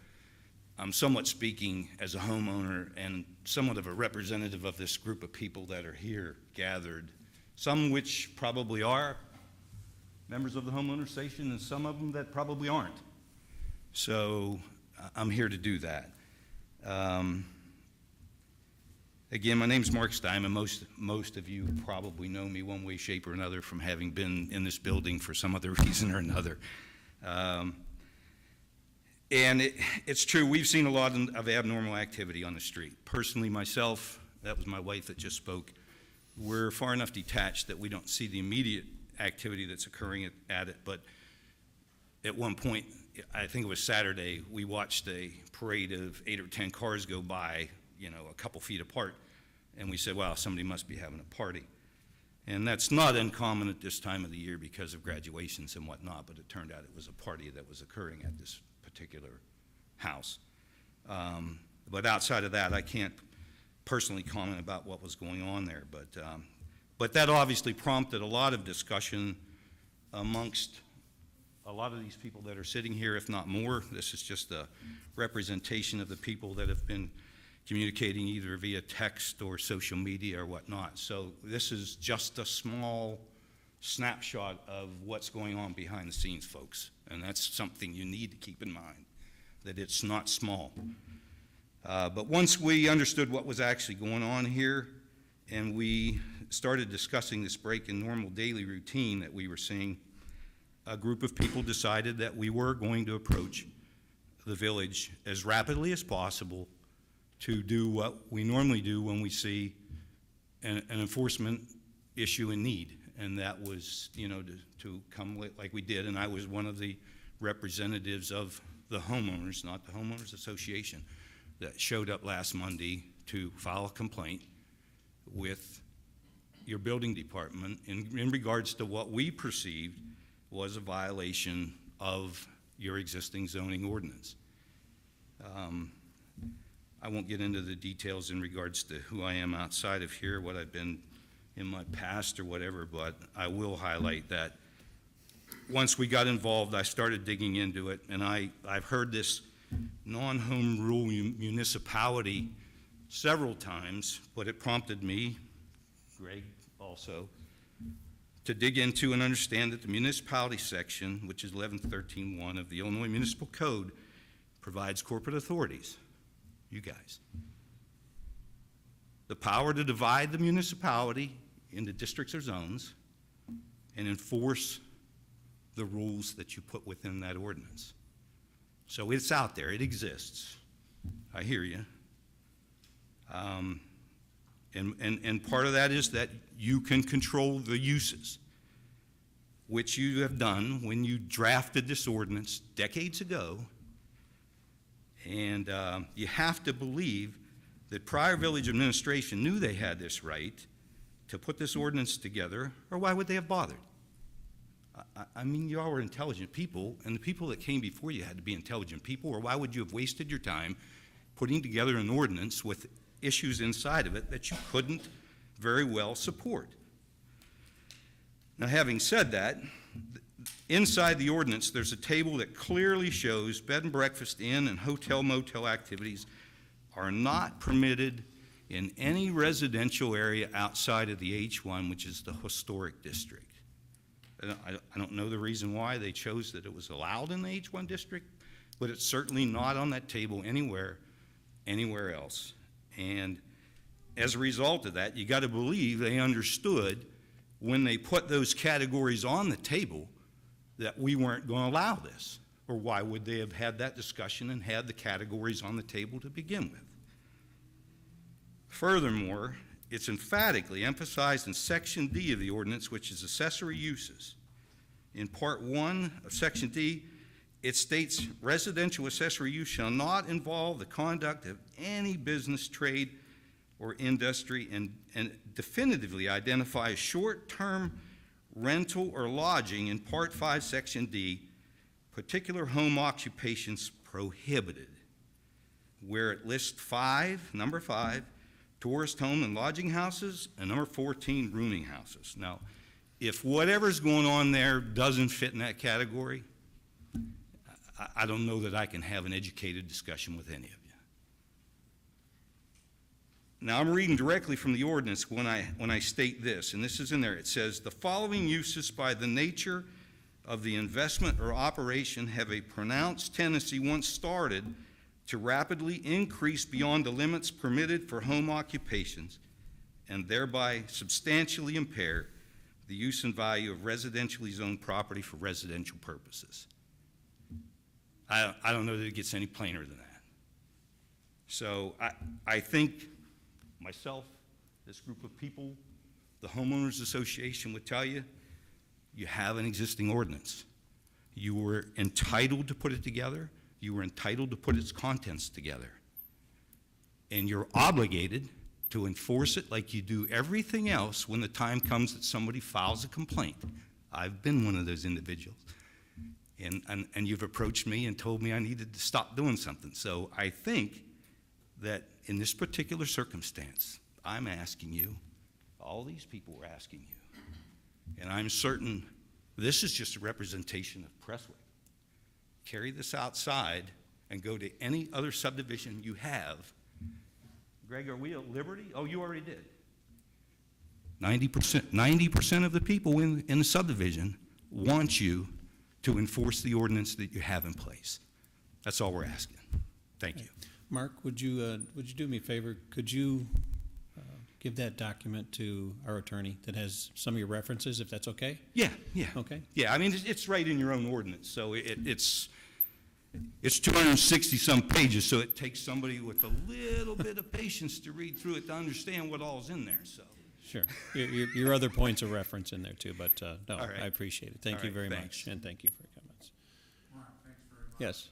I'm somewhat speaking as a homeowner and somewhat of a representative of this group of people that are here gathered, some which probably are members of the homeowner association and some of them that probably aren't. So I'm here to do that. Again, my name's Mark Stein, and most of you probably know me one way, shape, or another from having been in this building for some other reason or another. And it's true, we've seen a lot of abnormal activity on the street. Personally, myself, that was my wife that just spoke, we're far enough detached that we don't see the immediate activity that's occurring at it, but at one point, I think it was Saturday, we watched a parade of 8 or 10 cars go by, you know, a couple feet apart, and we said, wow, somebody must be having a party. And that's not uncommon at this time of the year because of graduations and whatnot, but it turned out it was a party that was occurring at this particular house. But outside of that, I can't personally comment about what was going on there, but that obviously prompted a lot of discussion amongst a lot of these people that are sitting here, if not more. This is just a representation of the people that have been communicating either via text or social media or whatnot. So this is just a small snapshot of what's going on behind the scenes, folks. And that's something you need to keep in mind, that it's not small. But once we understood what was actually going on here, and we started discussing this break in normal daily routine that we were seeing, a group of people decided that we were going to approach the village as rapidly as possible to do what we normally do when we see an enforcement issue in need. And that was, you know, to come like we did, and I was one of the representatives of the homeowners, not the homeowners association, that showed up last Monday to file a complaint with your building department in regards to what we perceived was a violation of your existing zoning ordinance. I won't get into the details in regards to who I am outside of here, what I've been in my past or whatever, but I will highlight that once we got involved, I started digging into it, and I've heard this non-home rule municipality several times, but it prompted me, Greg also, to dig into and understand that the municipality section, which is 1113.1 of the Illinois Municipal Code, provides corporate authorities, you guys, the power to divide the municipality into districts or zones and enforce the rules that you put within that ordinance. So it's out there, it exists. I hear you. And part of that is that you can control the uses, which you have done when you drafted this ordinance decades ago. And you have to believe that prior village administration knew they had this right to put this ordinance together, or why would they have bothered? I mean, you all were intelligent people, and the people that came before you had to be intelligent people, or why would you have wasted your time putting together an ordinance with issues inside of it that you couldn't very well support? Now, having said that, inside the ordinance, there's a table that clearly shows bed and breakfast inn and hotel motel activities are not permitted in any residential area outside of the H1, which is the historic district. I don't know the reason why they chose that it was allowed in the H1 district, but it's certainly not on that table anywhere else. And as a result of that, you got to believe they understood when they put those categories on the table that we weren't going to allow this. Or why would they have had that discussion and had the categories on the table to begin with? Furthermore, it's emphatically emphasized in Section D of the ordinance, which is accessory uses. In Part 1 of Section D, it states residential accessory use shall not involve the conduct of any business, trade, or industry, and definitively identifies short-term rental or lodging in Part 5, Section D, particular home occupations prohibited. where it lists number 5, tourist home and lodging houses, and number 14, rooming houses. Now, if whatever's going on there doesn't fit in that category, I don't know that I can have an educated discussion with any of you. Now, I'm reading directly from the ordinance when I state this, and this is in there. It says, the following uses by the nature of the investment or operation have a pronounced tendency once started to rapidly increase beyond the limits permitted for home occupations and thereby substantially impair the use and value of residentially zoned property for residential purposes. I don't know that it gets any plainer than that. So I think myself, this group of people, the homeowners association would tell you, you have an existing ordinance. You were entitled to put it together. You were entitled to put its contents together. And you're obligated to enforce it like you do everything else when the time comes that somebody files a complaint. I've been one of those individuals. And you've approached me and told me I needed to stop doing something. So I think that in this particular circumstance, I'm asking you, all these people are asking you, and I'm certain this is just a representation of Prestwick. Carry this outside and go to any other subdivision you have. Greg, are we at liberty? Oh, you already did. 90% of the people in the subdivision want you to enforce the ordinance that you have in place. That's all we're asking. Thank you. Mark, would you do me a favor? Could you give that document to our attorney that has some of your references, if that's okay? Yeah. Okay. Yeah, I mean, it's right in your own ordinance, so it's 260-some pages, so it takes somebody with a little bit of patience to read through it to understand what all's in there, so. Sure. Your other points of reference in there too, but no, All right. I appreciate it. Thank All you right, very thanks. much, and thank you for your comments. Wow, thanks very much. Yes.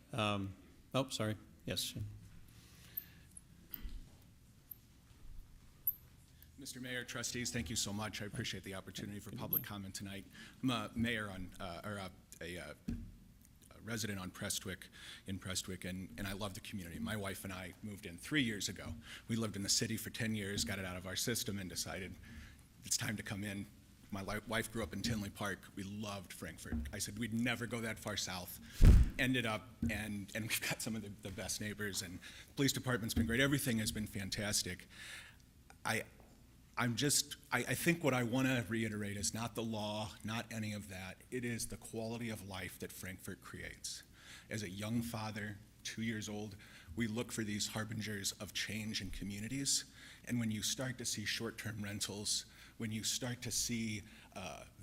Oh, sorry. Yes. Mr. Mayor, trustees, thank you so much. I appreciate the opportunity for public comment tonight. I'm a mayor on, a resident on Prestwick, in Prestwick, and I love the community. My wife and I moved in 3 years ago. We lived in the city for 10 years, got it out of our system, and decided it's time to come in. My wife grew up in Tinley Park. We loved Frankfort. I said we'd never go that far south. Ended up, and we've got some of the best neighbors, and the police department's been great. Everything has been fantastic. I think what I want to reiterate is not the law, not any of that. It is the quality of life that Frankfort creates. As a young father, 2 years old, we look for these harbingers of change in communities. And when you start to see short-term rentals, when you start to see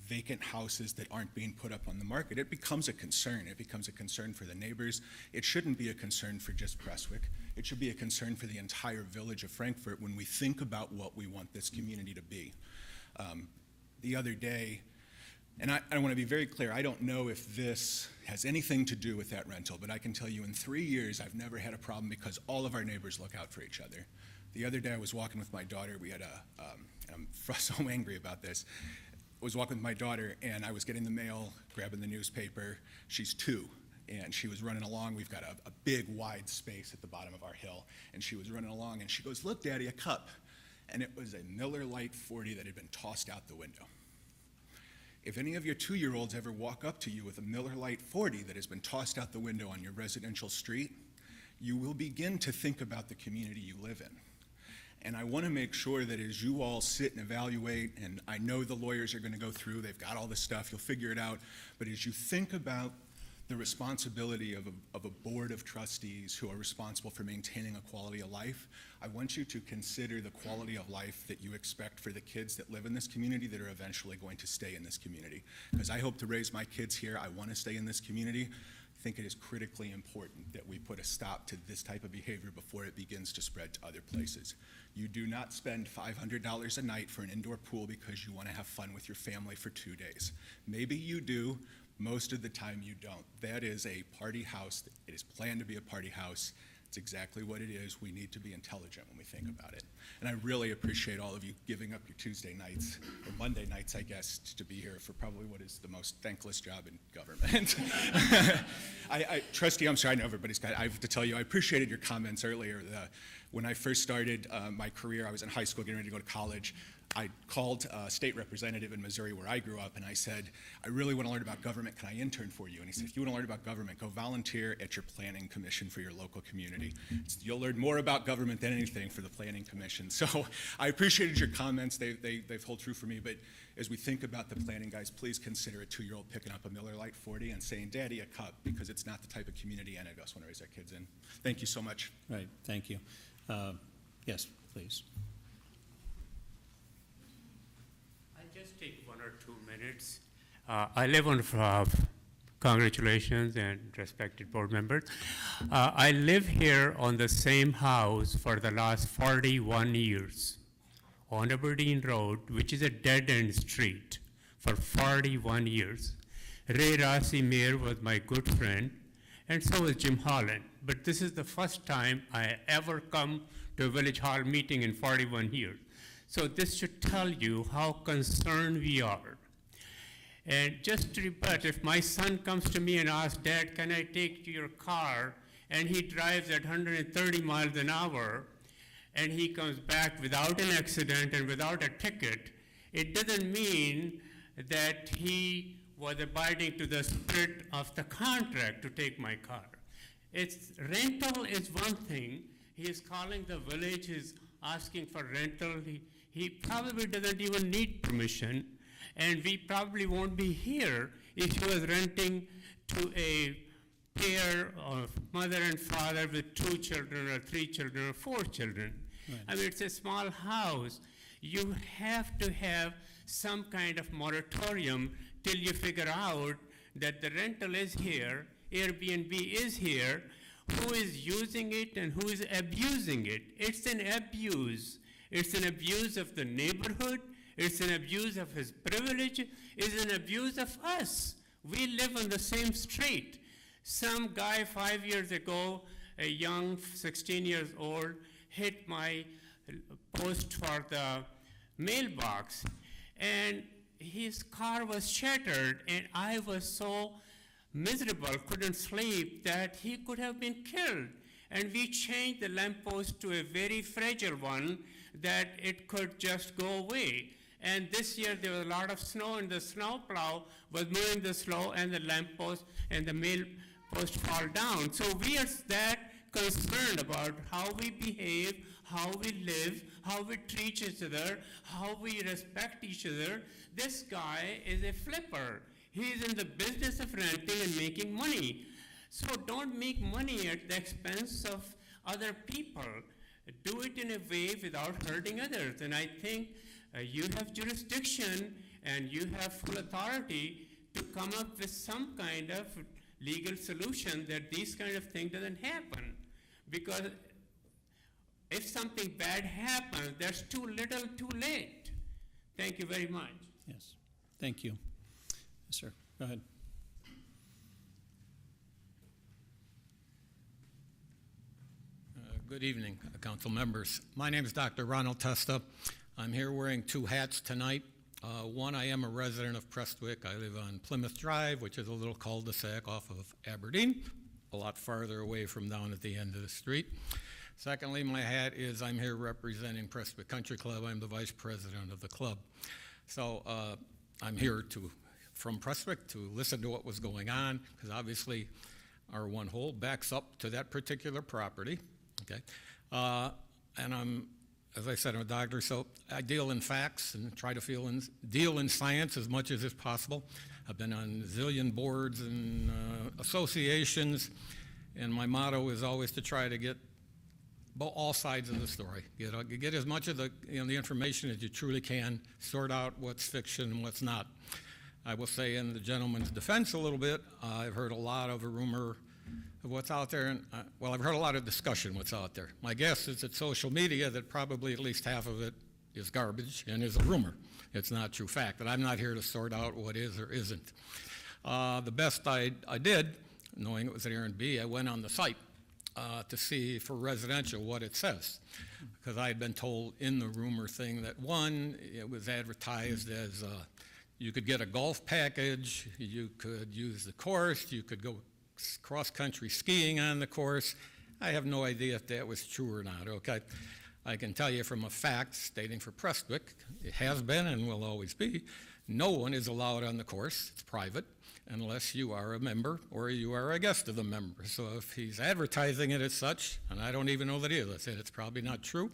vacant houses that aren't being put up on the market, it becomes a concern. It becomes a concern for the neighbors. It shouldn't be a concern for just Prestwick. It should be a concern for the entire village of Frankfort when we think about what we want this community to be. The other day, and I want to be very clear, I don't know if this has anything to do with that rental, but I can tell you in 3 years I've never had a problem because all of our neighbors look out for each other. The other day I was walking with my daughter. We had I'm so angry about this. I was walking with my daughter, and I was getting the mail, grabbing the newspaper. She's 2, and she was running along. We've got a big, wide space at the bottom of our hill, and she was running along, and she goes, "Look, Daddy, a cup." And it was a Miller Lite 40 that had been tossed out the window. If any of your 2-year-olds ever walk up to you with a Miller Lite 40 that has been tossed out the window on your residential street, you will begin to think about the community you live in. And I want to make sure that as you all sit and evaluate, and I know the lawyers are going to go through, they've got all this stuff, you'll figure it out, but as you think about the responsibility of a board of trustees who are responsible for maintaining a quality of life, I want you to consider the quality of life that you expect for the kids that live in this community that are eventually going to stay in this community. Because I hope to raise my kids here, I want to stay in this community. I think it is critically important that we put a stop to this type of behavior before it begins to spread to other places. You do not spend $500 a night for an indoor pool because you want to have fun with your family for 2 days. Maybe you do, most of the time you don't. That is a party house. It is planned to be a party house. It's That's exactly what it is. We need to be intelligent when we think about it. And I really appreciate all of you giving up your Tuesday nights, or Monday nights, I guess, to be here for probably what is the most thankless job in government. Trustee, I'm sorry, I know everybody's got, I have to tell you, I appreciated your comments earlier. When I first started my career, I was in high school getting ready to go to college. I called a state representative in Missouri where I grew up, and I said, I really want to learn about government. Can I intern for you? And he said, if you want to learn about government, go volunteer at your planning commission for your local community. You'll learn more about government than anything for the planning commission. So I appreciated your comments. They hold true for me. But as we think about the planning, guys, please consider a 2-year-old picking up a Miller Lite 40 and saying, Daddy, a cup, because it's not the type of community any of us want to raise our kids in. Thank you so much. Right, thank you. Yes, please. Just take 1 or 2 minutes. I live on, congratulations and respected board members. I live here on the same house for the last 41 years on Aberdeen Road, which is a dead-end street, for 41 years. Ray Rossi Mayor was my good friend, and so was Jim Holland. But this is the first time I ever come to a village hall meeting in 41 years. So this should tell you how concerned we are. And just to rebut, if my son comes to me and asks, Dad, can I take your car? And he drives at 130 miles an hour, and he comes back without an accident and without a ticket, it doesn't mean that he was abiding to the spirit of the contract to take my car. Rental is one thing. He is calling the village, he's asking for rental. He probably doesn't even need permission, and we probably won't be here if he was renting to a pair of mother and father with 2 children or 3 children or 4 children. Right. I mean, it's a small house. You have to have some kind of moratorium till you figure out that the rental is here, Airbnb is here, who is using it and who is abusing it. It's an abuse. It's an abuse of the neighborhood. It's an abuse of his privilege. It's an abuse of us. We live on the same street. Some guy 5 years ago, a young 16 years old, hit my post for the mailbox, and his car was shattered, and I was so miserable, couldn't sleep, that he could have been killed. And we changed the lamppost to a very fragile one that it could just go away. And this year there was a lot of snow, and the snow plow was moving the snow, and the lamppost and the mail post fall down. So we are that concerned about how we behave, how we live, how we treat each other, how we respect each other. This guy is a flipper. He is in the business of renting and making money. So don't make money at the expense of other people. Do it in a way without hurting others. And I think you have jurisdiction and you have full authority to come up with some kind of legal solution that these kind of thing doesn't happen. Because if something bad happens, there's too little, too late. Thank you very much. Yes, thank you. Yes, sir, go ahead. Good evening, council members. My name is Dr. Ronald Testa. I'm here wearing 2 hats tonight. One, I am a resident of Prestwick. I live on Plymouth Drive, which is a little cul-de-sac off of Aberdeen, a lot farther away from down at the end of the street. Secondly, my hat is I'm here representing Prestwick Country Club. I'm the vice president of the club. So I'm here from Prestwick to listen to what was going on, because obviously our one hole backs up to that particular property. Okay, and as I said, I'm a doctor, so I deal in facts and try to deal in science as much as is possible. I've been on a zillion boards and associations, and my motto is always to try to get all sides of the story. Get as much of the information as you truly can, sort out what's fiction and what's not. I will say in the gentleman's defense a little bit, I've heard a lot of a rumor of what's out there, and I've heard a lot of discussion what's out there. My guess is that social media, that probably at least half of it is garbage and is a rumor. It's not true fact, but I'm not here to sort out what is or isn't. The best I did, knowing it was at Aaron B., I went on the site, to see for residential what it says. Because I had been told in the rumor thing that, one, it was advertised as you could get a golf package, you could use the course, you could go cross-country skiing on the course. I have no idea if that was true or not, okay? I can tell you from a fact, stating for Prestwick, it has been and will always be, no one is allowed on the course, it's private, unless you are a member or you are a guest of the member. So if he's advertising it as such, and I don't even know that he is, I said it's probably not true,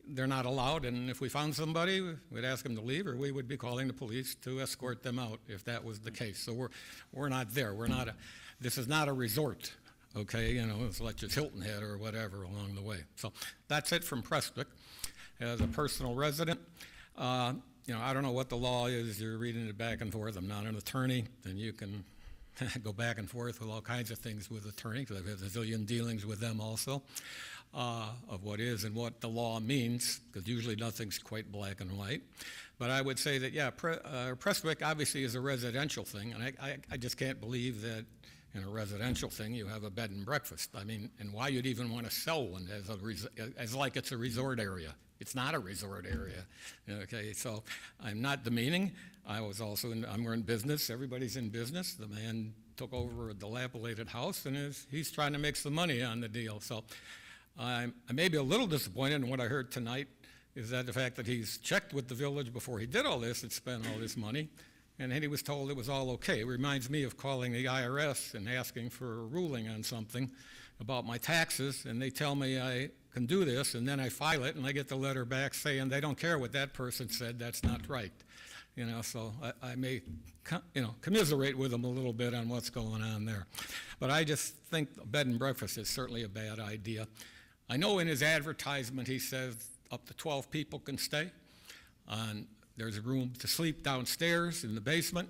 they're not allowed, and if we found somebody, we'd ask them to leave, or we would be calling the police to escort them out if that was the case. So we're not there. This is not a resort, okay? You know, it's like just Hilton Head or whatever along the way. So that's it from Prestwick. As a personal resident, you know, I don't know what the law is. You're reading it back and forth. I'm not an attorney, and you can go back and forth with all kinds of things with attorneys, because I've had a zillion dealings with them also, of what is and what the law means, because usually nothing's quite black and white. But I would say that, yeah, Prestwick obviously is a residential thing, and I just can't believe that in a residential thing you have a bed and breakfast. I mean, and why you'd even want to sell one as like it's a resort area. It's not a resort area, okay? So I'm not demeaning. We're in business. Everybody's in business. The man took over a dilapidated house, and he's trying to make some money on the deal. So I may be a little disappointed in what I heard tonight, is that the fact that he's checked with the village before he did all this and spent all this money, and then he was told it was all okay. It reminds me of calling the IRS and asking for a ruling on something about my taxes, and they tell me I can do this, and then I file it, and I get the letter back saying they don't care what that person said, that's not right. You know, so I may, commiserate with them a little bit on what's going on there. But I just think a bed and breakfast is certainly a bad idea. I know in his advertisement he says up to 12 people can stay. There's room to sleep downstairs in the basement.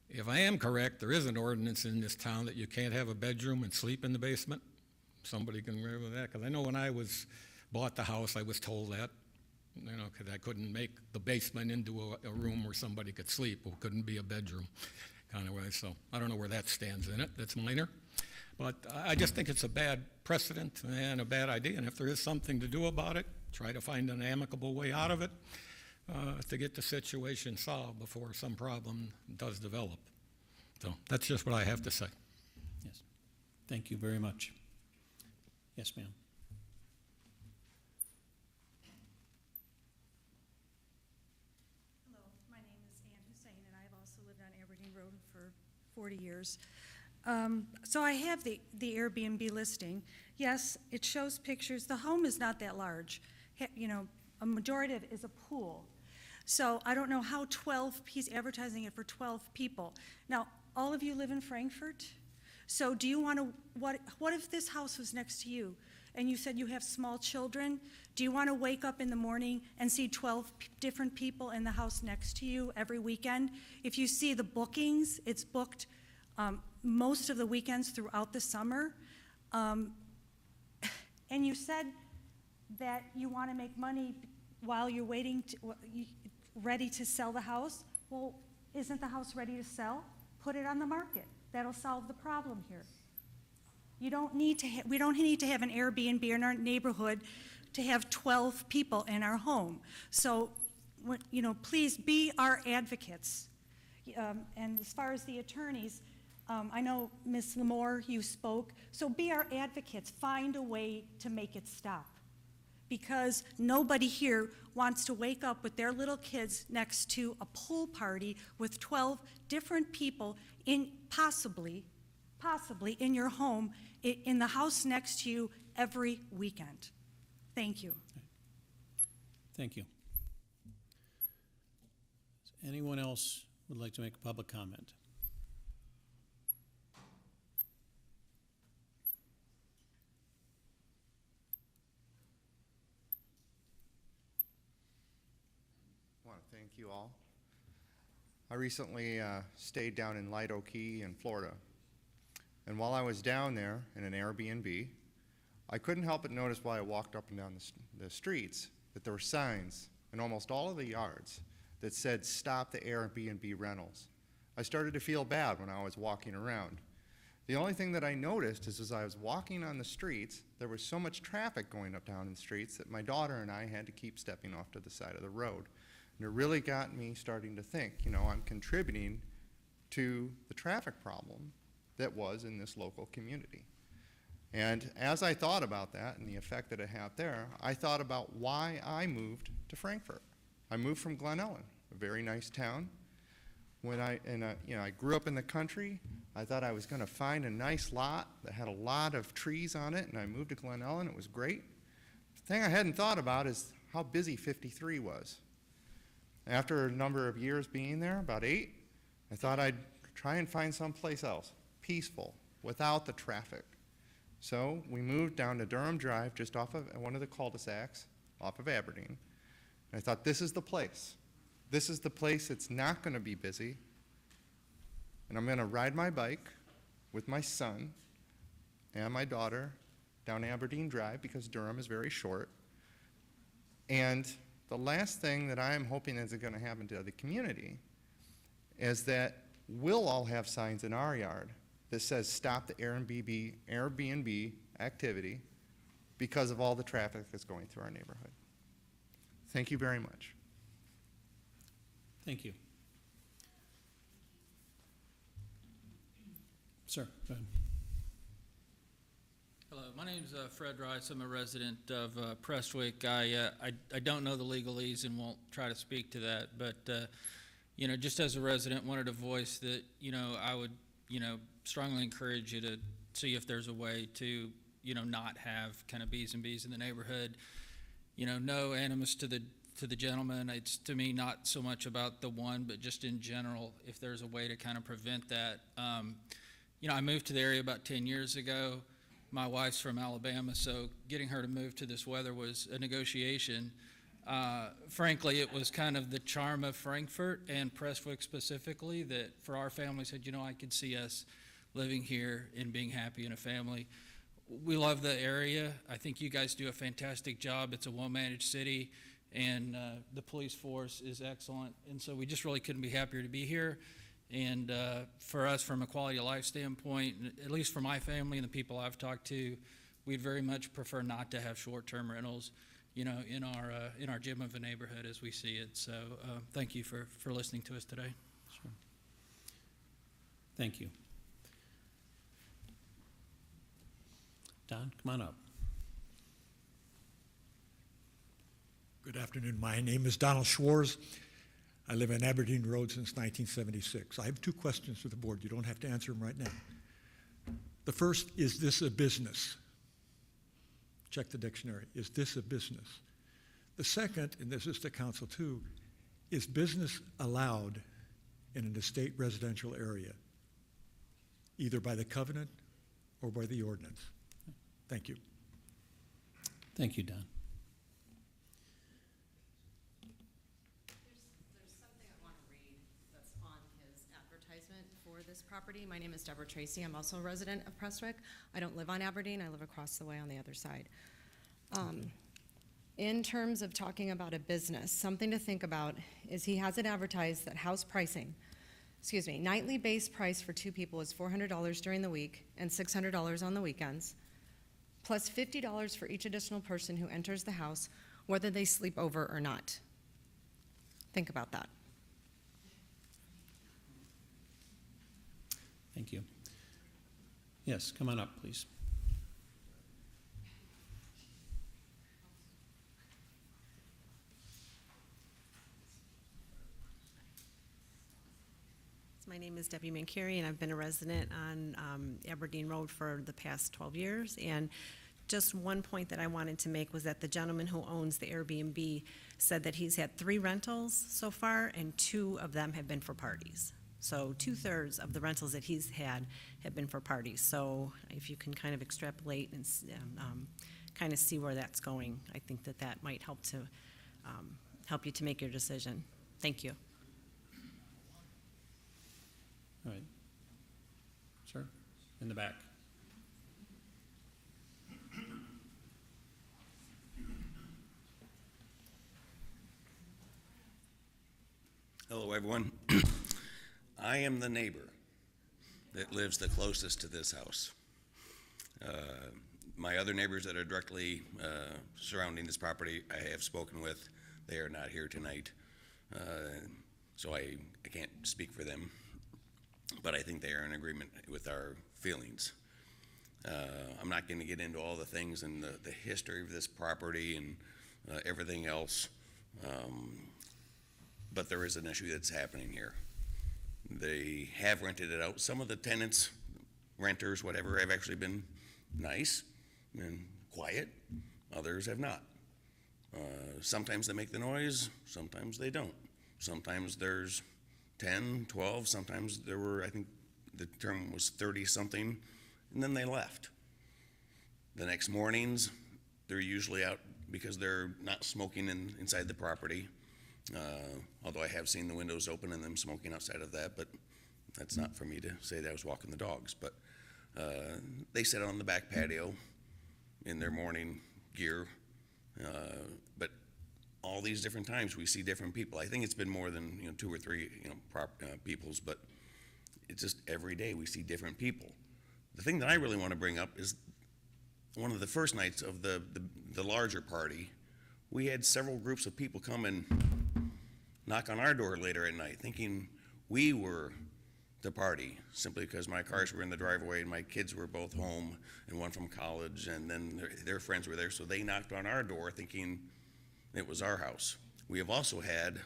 If I am correct, there is an ordinance in this town that you can't have a bedroom and sleep in the basement. Somebody can remember that, because I know when I bought the house, I was told that, because I couldn't make the basement into a room where somebody could sleep. It couldn't be a bedroom kind of way. So I don't know where that stands in it. That's minor. But I just think it's a bad precedent and a bad idea. And if there is something to do about it, try to find an amicable way out of it to get the situation solved before some problem does develop. So that's just what I have to say. Yes. Thank you very much. Yes, ma'am. Hello, my name is Ann Hussein, and I've also lived on Aberdeen Road for 40 years. So I have the Airbnb listing. Yes, it shows pictures. The home is not that large. You know, a majority of it is a pool. So I don't know how he's advertising it for 12 people. Now, all of you live in Frankfort? So do you want to, what if this house was next to you and you said you have small children? Do you want to wake up in the morning and see 12 different people in the house next to you every weekend? If you see the bookings, it's booked most of the weekends throughout the summer. And you said that you want to make money while you're ready to sell the house. Well, isn't the house ready to sell? Put it on the market. That'll solve the problem here. We don't need to have an Airbnb in our neighborhood to have 12 people in our home. So, please be our advocates. And as far as the attorneys, I know Ms. Lamore, you spoke. So be our advocates. Find a way to make it stop. Because nobody here wants to wake up with their little kids next to a pool party with 12 different people possibly in your home, in the house next to you every weekend. Thank you. Thank you. Anyone else would like to make a public comment? I want to thank you all. I recently stayed down in Lido Key in Florida. And while I was down there in an Airbnb, I couldn't help but notice while I walked up and down the streets that there were signs in almost all of the yards that said, "Stop the Airbnb rentals." I started to feel bad when I was walking around. The only thing that I noticed is as I was walking on the streets, there was so much traffic going up down the streets that my daughter and I had to keep stepping off to the side of the road. And it really got me starting to think, you know, I'm contributing to the traffic problem that was in this local community. And as I thought about that and the effect that it had there, I thought about why I moved to Frankfort. I moved from Glen Ellen, a very nice town. When I grew up in the country, I thought I was going to find a nice lot that had a lot of trees on it, and I moved to Glen Ellen. It was great. The thing I hadn't thought about is how busy 53 was. After a number of years being there, about 8, I thought I'd try and find someplace else, peaceful, without the traffic. So we moved down to Durham Drive, just off of one of the cul-de-sacs, off of Aberdeen. And I thought, this is the place. This is the place that's not going to be busy. And I'm going to ride my bike with my son and my daughter down Aberdeen Drive because Durham is very short. And the last thing that I am hoping is going to happen to the community is that we'll all have signs in our yard that says stop the Airbnb activity because of all the traffic that's going through our neighborhood. Thank you very much. Thank you. Sir, go ahead. Hello, my name is Fred Rice. I'm a resident of Prestwick. I don't know the legalese and won't try to speak to that, but you know, just as a resident, wanted to voice that, you know, I would, you know, strongly encourage you to see if there's a way to, you know, not have kind of B's and B's in the neighborhood. You know, no animus to the gentleman. It's to me not so much about the one, but just in general, if there's a way to kind of prevent that. You know, I moved to the area about 10 years ago. My wife's from Alabama, so getting her to move to this weather was a negotiation. Frankly, it was kind of the charm of Frankfort and Prestwick specifically that for our family said, you know, I could see us living here and being happy in a family. We love the area. I think you guys do a fantastic job. It's a well-managed city, and the police force is excellent. And so we just really couldn't be happier to be here. And for us, from a quality of life standpoint, at least for my family and the people I've talked to, we'd very much prefer not to have short-term rentals, you know, in our gem of a neighborhood as we see it. So thank you for listening to us today. Sure. Thank you. Don, come on up. Good afternoon. My name is Donald Schwarz. I live on Aberdeen Road since 1976. I have 2 questions for the board. You don't have to answer them right now. The first, is this a business? Check the dictionary. Is this a business? The second, and this is to council too, is business allowed in an estate residential area, either by the covenant or by the ordinance? Thank you. Thank you, Don. There's something I want to read that's on his advertisement for this property. My name is Deborah Tracy. I'm also a resident of Prestwick. I don't live on Aberdeen. I live across the way on the other side. In terms of talking about a business, something to think about is he has it advertised that house pricing, nightly base price for 2 people is $400 during the week and $600 on the weekends, plus $50 for each additional person who enters the house, whether they sleep over or not. Think about that. Thank you. Yes, come on up, please. My name is Debbie Mancari, and I've been a resident on Aberdeen Road for the past 12 years. And just one point that I wanted to make was that the gentleman who owns the Airbnb said that he's had 3 rentals so far, and 2 of them have been for parties. So 2/3 of the rentals that he's had have been for parties. So if you can kind of extrapolate and kind of see where that's going, I think that that might help to help you to make your decision. Thank you. All right. Sir, in the back. Hello, everyone. I am the neighbor. that lives the closest to this house. My other neighbors that are directly surrounding this property, I have spoken with. They are not here tonight, so I can't speak for them, but I think they are in agreement with our feelings. I'm not going to get into all the things and the history of this property and everything else, but there is an issue that's happening here. They have rented it out. Some of the tenants, renters, whatever, have actually been nice and quiet. Others have not. Sometimes they make the noise, sometimes they don't. Sometimes there's 10, 12, sometimes there were, I think the term was 30-something, and then they left. The next mornings, they're usually out because they're not smoking inside the property, although I have seen the windows open and them smoking outside of that, but that's not for me to say that I was walking the dogs. But they sit on the back patio in their morning gear, but all these different times we see different people. I think it's been more than 2 or 3 peoples, but it's just every day we see different people. The thing that I really want to bring up is one of the first nights of the larger party, we had several groups of people come and knock on our door later at night thinking we were the party, simply because my cars were in the driveway and my kids were both home and one from college, and then their friends were there, so they knocked on our door thinking it was our house. We have also had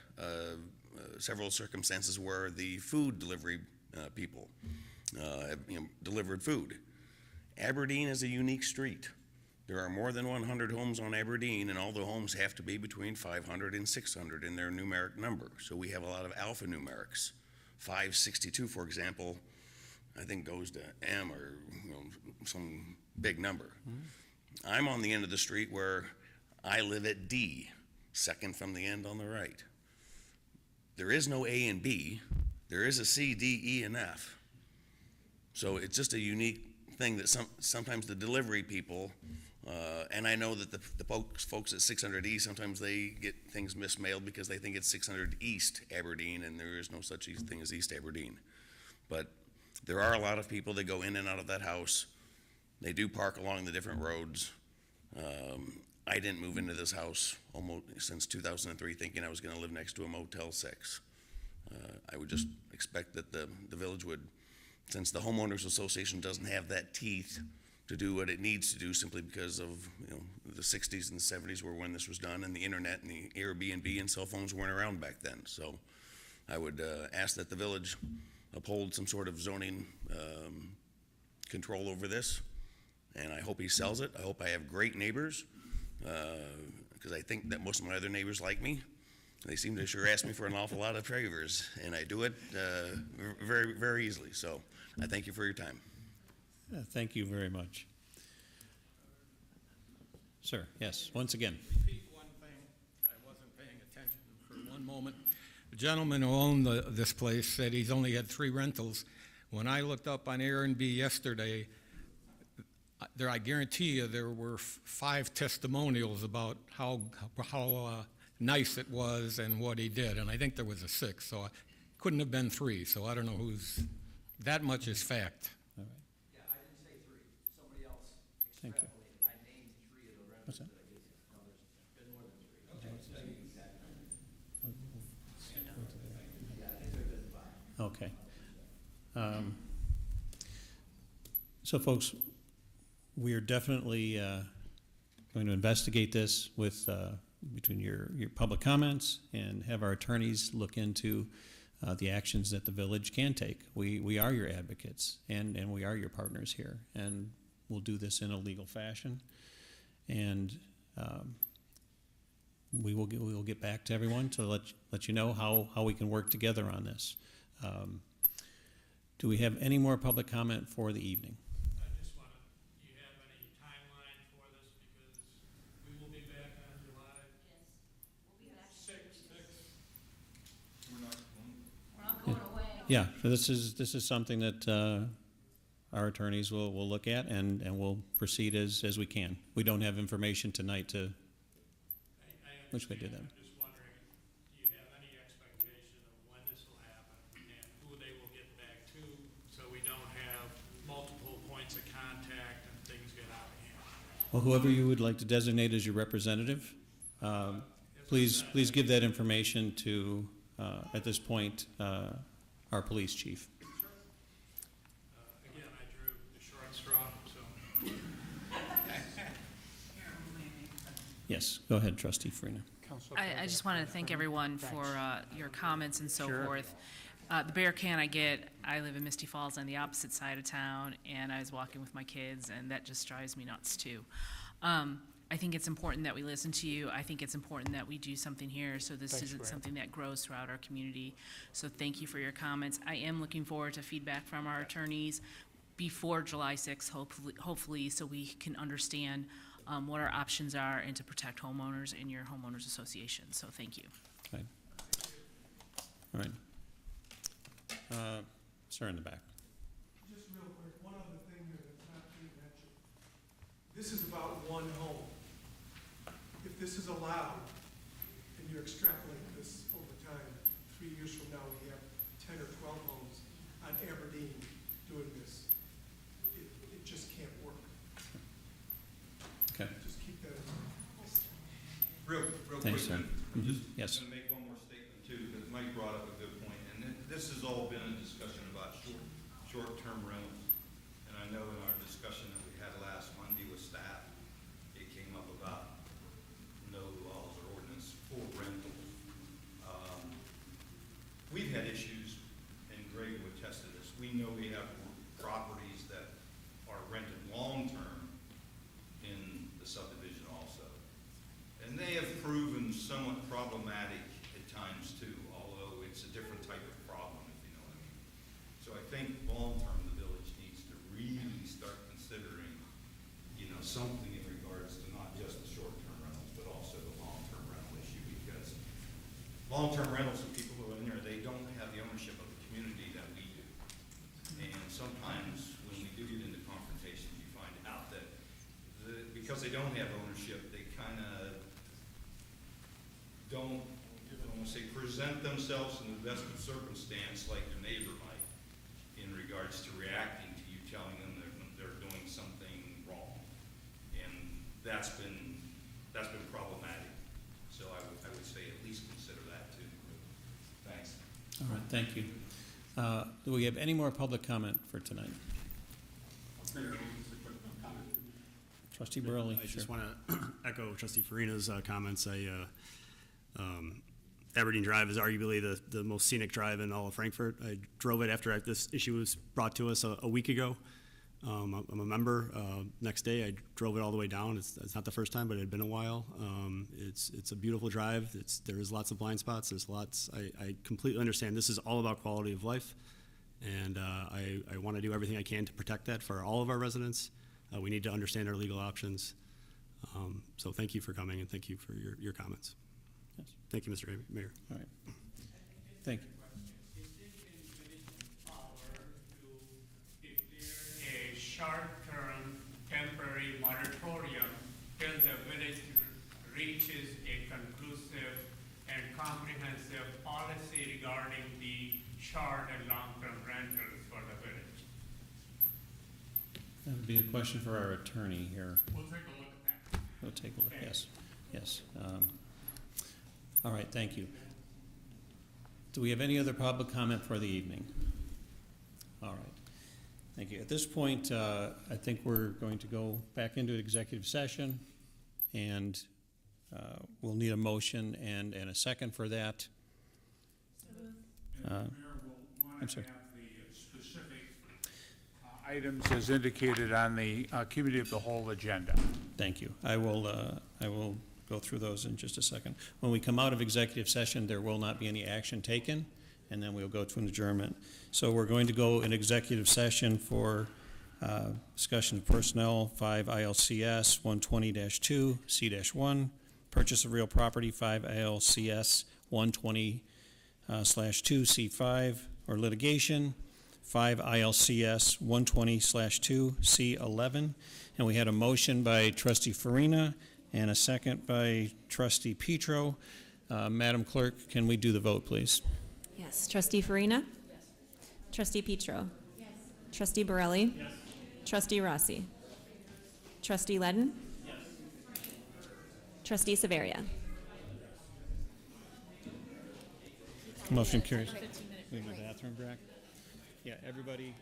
several circumstances where the food delivery people have delivered food. Aberdeen is a unique street. There are more than 100 homes on Aberdeen, and all the homes have to be between 500 and 600 in their numeric number. So we have a lot of alphanumerics. 562, for example, I think goes to M or some big number. Mm-hmm. I'm on the end of the street where I live at D, second from the end on the right. There is no A and B. There is a C, D, E, and F. So it's just a unique thing that sometimes the delivery people, and I know that the folks at 600 East, sometimes they get things mismailed because they think it's 600 East Aberdeen, and there is no such thing as East Aberdeen. But there are a lot of people that go in and out of that house. They do park along the different roads. I didn't move into this house almost since 2003 thinking I was going to live next to a Motel 6. I would just expect that the village would, since the homeowners association doesn't have that teeth to do what it needs to do simply because of the 60s and the 70s were when this was done, and the internet and the Airbnb and cell phones weren't around back then. So I would ask that the village uphold some sort of zoning control over this, and I hope he sells it. I hope I have great neighbors, because I think that most of my other neighbors like me. They seem to sure ask me for an awful lot of favors, and I do it very, very easily. So I thank you for your time. Thank you very much. Sir, yes, once again. Repeat one thing. I wasn't paying attention for one moment. The gentleman who owned this place said he's only had 3 rentals. When I looked up on Airbnb yesterday, I guarantee you there were 5 testimonials about how nice it was and what he did, and I think there was a 6th, so it couldn't have been 3. So I don't know who's. That much is fact. All right. Yeah, I didn't say 3. Somebody else Thank you. extrapolated. I named 3 of the rentals What's that? that I gave you. No, there's been more than 3. Okay. So you exactly. Yeah, I think there's been 5. Okay. So folks, we are definitely going to investigate this with between your public comments and have our attorneys look into the actions that the village can take. We are your advocates and we are your partners here, and we'll do this in a legal fashion. And we will get back to everyone to let you know how we can work together on this. Do we have any more public comment for the evening? I just want to, do you have any timeline for this? Because we will be back on July. Yes, we'll be back. 6th. We're not going away. Yeah, so this is something that our attorneys will look at, and we'll proceed as we can. We don't have information tonight to which way to do that. I'm just wondering, do you have any expectation of when this will happen and who they will get back to, so we don't Well, whoever you would like to designate as your representative, please give that information to, at this point, our police chief. Again, I drew the short straw, so. Yes, go ahead, Trustee Farina. I just wanted to thank everyone for your comments and so forth. The bear can I get, I live in Misty Falls on the opposite side of town, and I was walking with my kids, and that just drives me nuts too. I think it's important that we listen to you. I think it's important that we do something here so this isn't something that grows throughout our community. So thank you for your comments. I am looking forward to feedback from our attorneys before July 6th, hopefully, so we can understand what our options are and to protect homeowners in your homeowners association. So thank you. Okay. All right. Sir in the back. Just real quick, one other thing that's not being mentioned. This is about one home. If this is allowed, and you extrapolate this over time, 3 years from now, we have 10 or 12 homes on Aberdeen doing this. It just can't work. Okay. Just keep that in mind. Real Thanks, quick, sir. I'm just Yes. going to make one more statement too, because Mike brought up a good point, and this has all been a discussion about short-term rentals. And I know in our discussion that we had last Monday with staff, it came up about no laws or ordinance for rentals. We've had issues, and Greg would attest to this. We know we have properties that are rented long-term in the subdivision also. And they have proven somewhat problematic at times too, although it's a different type of problem, if you know what I mean. So I think long-term, the village needs to really start considering, something in regards to not just the short-term rentals, but also the long-term rental issue, because long-term rentals, the people who are in there, they don't have the ownership of the community that we do. And sometimes when we do get into confrontations, you find out that because they don't have ownership, they kind of don't, I don't want to say present themselves in the best of circumstance like their neighbor might in regards to reacting to you telling them they're doing something wrong. And that's been problematic. So I would say at least consider that too. Thanks. All right, thank you. Do we have any more public comment for tonight? Trustee Burley, I sure. just want to echo Trustee Farina's comments. Aberdeen Drive is arguably the most scenic drive in all of Frankfort. I drove it after this issue was brought to us a week ago. I'm a member. Next day, I drove it all the way down. It's not the first time, but it had been a while. It's a beautiful drive. There is lots of blind spots. There's lots. I completely understand. This is all about quality of life, and I want to do everything I can to protect that for all of our residents. We need to understand our legal options. So thank you for coming, and thank you for your comments. Yes. Thank you, Mr. Mayor. All right. Thank you. A short-term temporary moratorium till the village reaches a conclusive and comprehensive policy regarding the short and long-term rentals for the village. That would be a question for our attorney here. We'll take a look at that. We'll take a look, yes, yes. All right, thank you. Do we have any other public comment for the evening? All right, thank you. At this point, I think we're going to go back into executive session, and we'll need a motion and a second for that. Mayor will want to have the specific items as indicated on the committee of the whole agenda. Thank you. I will go through those in just a second. When we come out of executive session, there will not be any action taken, and then we'll go to an adjournment. So we're going to go in executive session for discussion of personnel, 5 ILCS 120-2 C-1, purchase of real property, 5 ILCS 120/2 C5, or litigation, 5 ILCS 120/2 C11. And we had a motion by Trustee Farina and a second by Trustee Petro. Madam Clerk, can we do the vote, please? Yes. Trustee Farina? Yes. Trustee Petro? Yes. Trustee Borelli? Yes. Trustee Rossi? Trustee Ledden? Yes. Trustee Severia. Motion carries. We have a bathroom break? Yeah, everybody,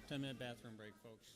10-minute bathroom break, folks.